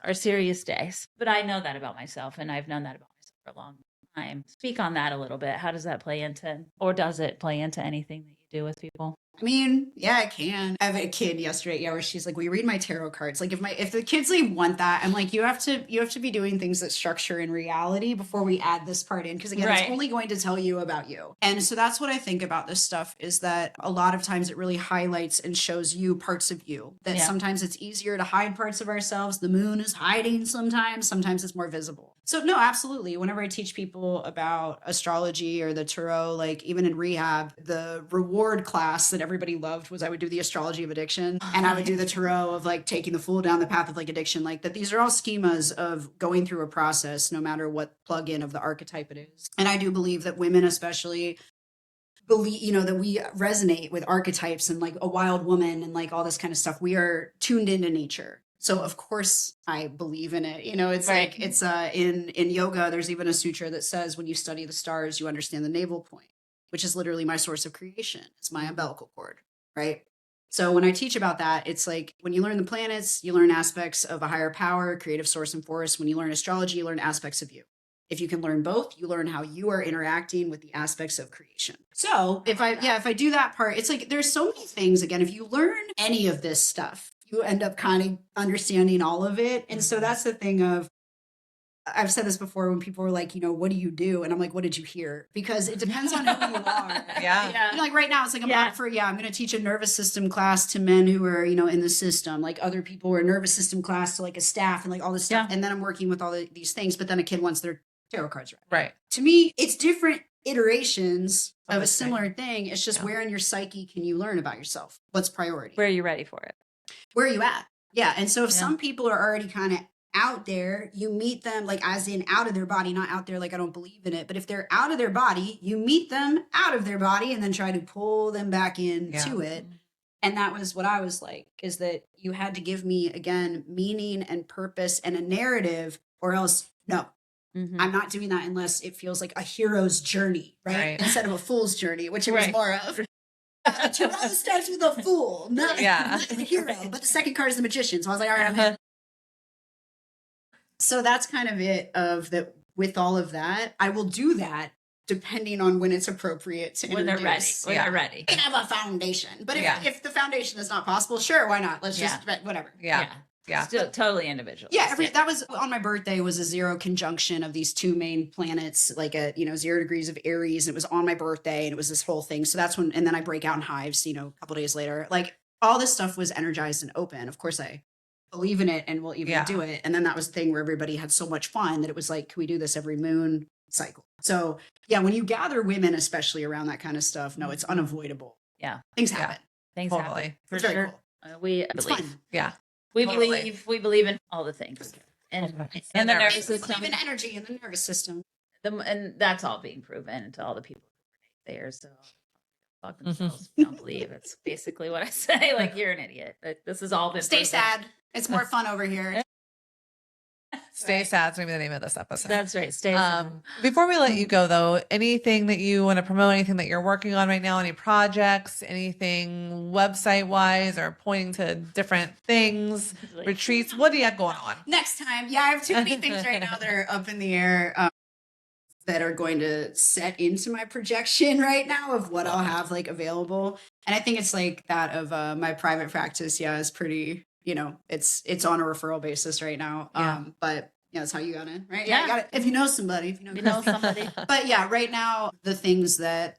Speaker 1: days. But I know that about myself. And I've known that about myself for a long time. Speak on that a little bit. How does that play into, or does it play into anything that you do with people?
Speaker 3: I mean, yeah, I can. I have a kid yesterday, where she's like, "We read my tarot cards." If the kids want that, I'm like, you have to be doing things that structure in reality before we add this part in, because again, it's only going to tell you about you. And so that's what I think about this stuff is that a lot of times it really highlights and shows you parts of you that sometimes it's easier to hide parts of ourselves. The moon is hiding sometimes it's more visible. So no, absolutely. Whenever I teach people about astrology or the tarot, even in rehab, the reward class that everybody loved was I would do the astrology of addiction and I would do the tarot of taking the fool down the path of addiction. That these are all schemas of going through a process, no matter what plug-in of the archetype it is. And I do believe that women especially believe, that we resonate with archetypes and a wild woman and all this kind of stuff. We are tuned into nature. So of course I believe in it. It's it's in yoga, there's even a sutra that says when you study the stars, you understand the navel point, which is literally my source of creation. It's my umbilical cord, right? So when I teach about that, it's when you learn the planets, you learn aspects of a higher power, creative source and force. When you learn astrology, you learn aspects of you. If you can learn both, you learn how you are interacting with the aspects of creation. So if I do that part, it's there's so many things. Again, if you learn any of this stuff, you end up kind of understanding all of it. And so that's the thing of I've said this before when people were like, what do you do? And I'm like, what did you hear? Because it depends on who you are.
Speaker 2: Yeah.
Speaker 3: Like right now, it's like I'm
Speaker 1: Yeah.
Speaker 3: up for, I'm going to teach a nervous system class to men who are, in the system. Like other people were a nervous system class to like a staff and like all this stuff.
Speaker 1: Yeah.
Speaker 3: And then I'm working with all these things. But then a kid wants their tarot cards read.
Speaker 2: Right.
Speaker 3: To me, it's different iterations
Speaker 2: Of
Speaker 3: of
Speaker 2: the
Speaker 3: a similar
Speaker 2: same.
Speaker 3: thing. It's just
Speaker 2: Yeah.
Speaker 3: where in your psyche can you learn about yourself? What's priority?
Speaker 1: Where are you ready for it?
Speaker 3: Where are you at? Yeah. And so if
Speaker 1: Yeah.
Speaker 3: some people are already kind of out there, you meet them like as in out of their body, not out there like I don't believe in it. But if they're out of their body, you meet them out of their body and then try to pull them back into it. And that was what I was like, is that you had to give me, again, meaning and purpose and a narrative, or else, no,
Speaker 1: Mhm.
Speaker 3: I'm not doing that unless it feels like a hero's journey, right? Instead of a fool's journey, which it was
Speaker 1: Right.
Speaker 3: more of. Tarot starts with a fool, not a hero. But the second card is the magician. So I was like, all right, I'm in. So that's kind of it of that. With all of that, I will do that depending on when it's appropriate to
Speaker 1: When they're ready.
Speaker 3: introduce.
Speaker 1: When they're ready.
Speaker 3: I have a foundation. But
Speaker 2: Yeah.
Speaker 3: if the foundation is not possible, sure, why not? Let's just, whatever.
Speaker 2: Yeah.
Speaker 1: Still totally individual.
Speaker 3: Yeah, that was on my birthday was a 0 conjunction of these 2 main planets, like 0 degrees of Aries. It was on my birthday and it was this whole thing. So that's when, and then I break out in hives, a couple days later. Like all this stuff was energized and open. Of course, I believe in it and will even do it. And then that was the thing where everybody had so much fun that it was like, can we do this every moon cycle? So yeah, when you gather women, especially around that kind of stuff, no, it's unavoidable.
Speaker 1: Yeah.
Speaker 3: Things happen.
Speaker 1: Things
Speaker 2: Totally.
Speaker 1: happen. For
Speaker 3: It's very
Speaker 1: sure.
Speaker 3: cool.
Speaker 1: We
Speaker 3: It's
Speaker 1: believe.
Speaker 3: fun.
Speaker 2: Yeah.
Speaker 1: We
Speaker 2: Totally.
Speaker 1: believe in all the things. And the nervous
Speaker 3: We
Speaker 1: system.
Speaker 3: believe in energy in the nervous system.
Speaker 1: And that's all being proven to all the people there. So fuck themselves if you don't believe. It's basically what I say. Like, you're an idiot. But this has all been
Speaker 3: Stay
Speaker 1: proven.
Speaker 3: sad. It's more fun over here.
Speaker 2: Stay sad is going to be the name of this episode.
Speaker 1: That's right. Stay sad.
Speaker 2: Before we let you go, though, anything that you want to promote, anything that you're working on right now, any projects, anything website wise or pointing to different things, retreats, what do you have going on?
Speaker 3: Next time. Yeah, I have too many things right now that are up in the air that are going to set into my projection right now of what I'll have like available. And I think it's like that of my private practice. Yeah, is pretty, it's on a referral basis right now. But that's how you got in, right? Yeah. You got it. If you know somebody,
Speaker 1: you know somebody.
Speaker 3: But yeah, right now, the things that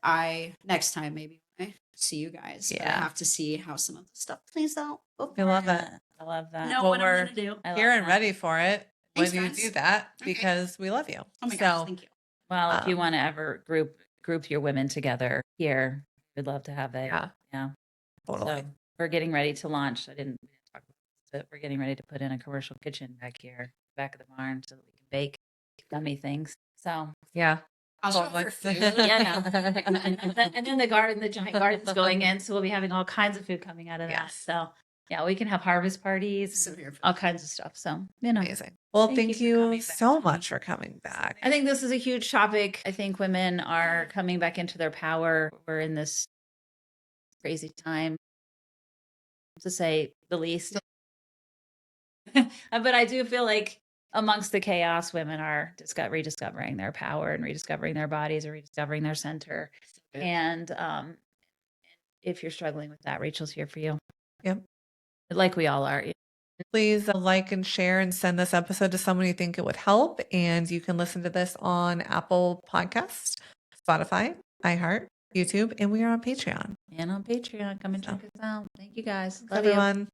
Speaker 3: next time maybe I see you guys. But I have to see how some of the stuff plays out.
Speaker 2: I love it.
Speaker 1: I love that.
Speaker 3: Know
Speaker 2: Well,
Speaker 3: what I'm
Speaker 2: we're
Speaker 3: going to do.
Speaker 2: here and ready for it
Speaker 3: Thanks,
Speaker 2: when you
Speaker 3: guys.
Speaker 2: do that
Speaker 3: Okay.
Speaker 2: because we love you.
Speaker 3: Oh my gosh, thank you.
Speaker 1: Well, if you want to ever group your women together here, we'd love to have that. Yeah.
Speaker 2: Totally.
Speaker 1: So we're getting ready to launch. I didn't talk about this, but we're getting ready to put in a commercial kitchen back here, back of the barn, so that we can bake gummy things. So
Speaker 2: Yeah.
Speaker 3: I'll show up
Speaker 2: Totally.
Speaker 3: for food.
Speaker 1: yeah, no. and then the giant garden's going in, so we'll be having all kinds of food coming out of that.
Speaker 2: Yes.
Speaker 1: So yeah, we can have harvest parties,
Speaker 3: So here.
Speaker 1: all kinds of stuff. So
Speaker 2: Amazing. Well, thank
Speaker 1: for
Speaker 2: you
Speaker 1: coming back.
Speaker 2: so much for coming back.
Speaker 1: I think this is a huge topic. I think women are coming back into their power. We're in this crazy time, to say the least. But I do feel like amongst the chaos, women are rediscovering their power and rediscovering their bodies and rediscovering their center. And if you're struggling with that, Rachel's here for you.
Speaker 2: Yep.
Speaker 1: Like we all are.
Speaker 2: Please like and share and send this episode to someone you think it would help. And you can listen to this on Apple Podcasts, Spotify, iHeart, YouTube, and we are on Patreon.
Speaker 1: And on Patreon. Come and check us out. Thank you guys.
Speaker 2: Thanks,
Speaker 1: Love you.
Speaker 2: everyone.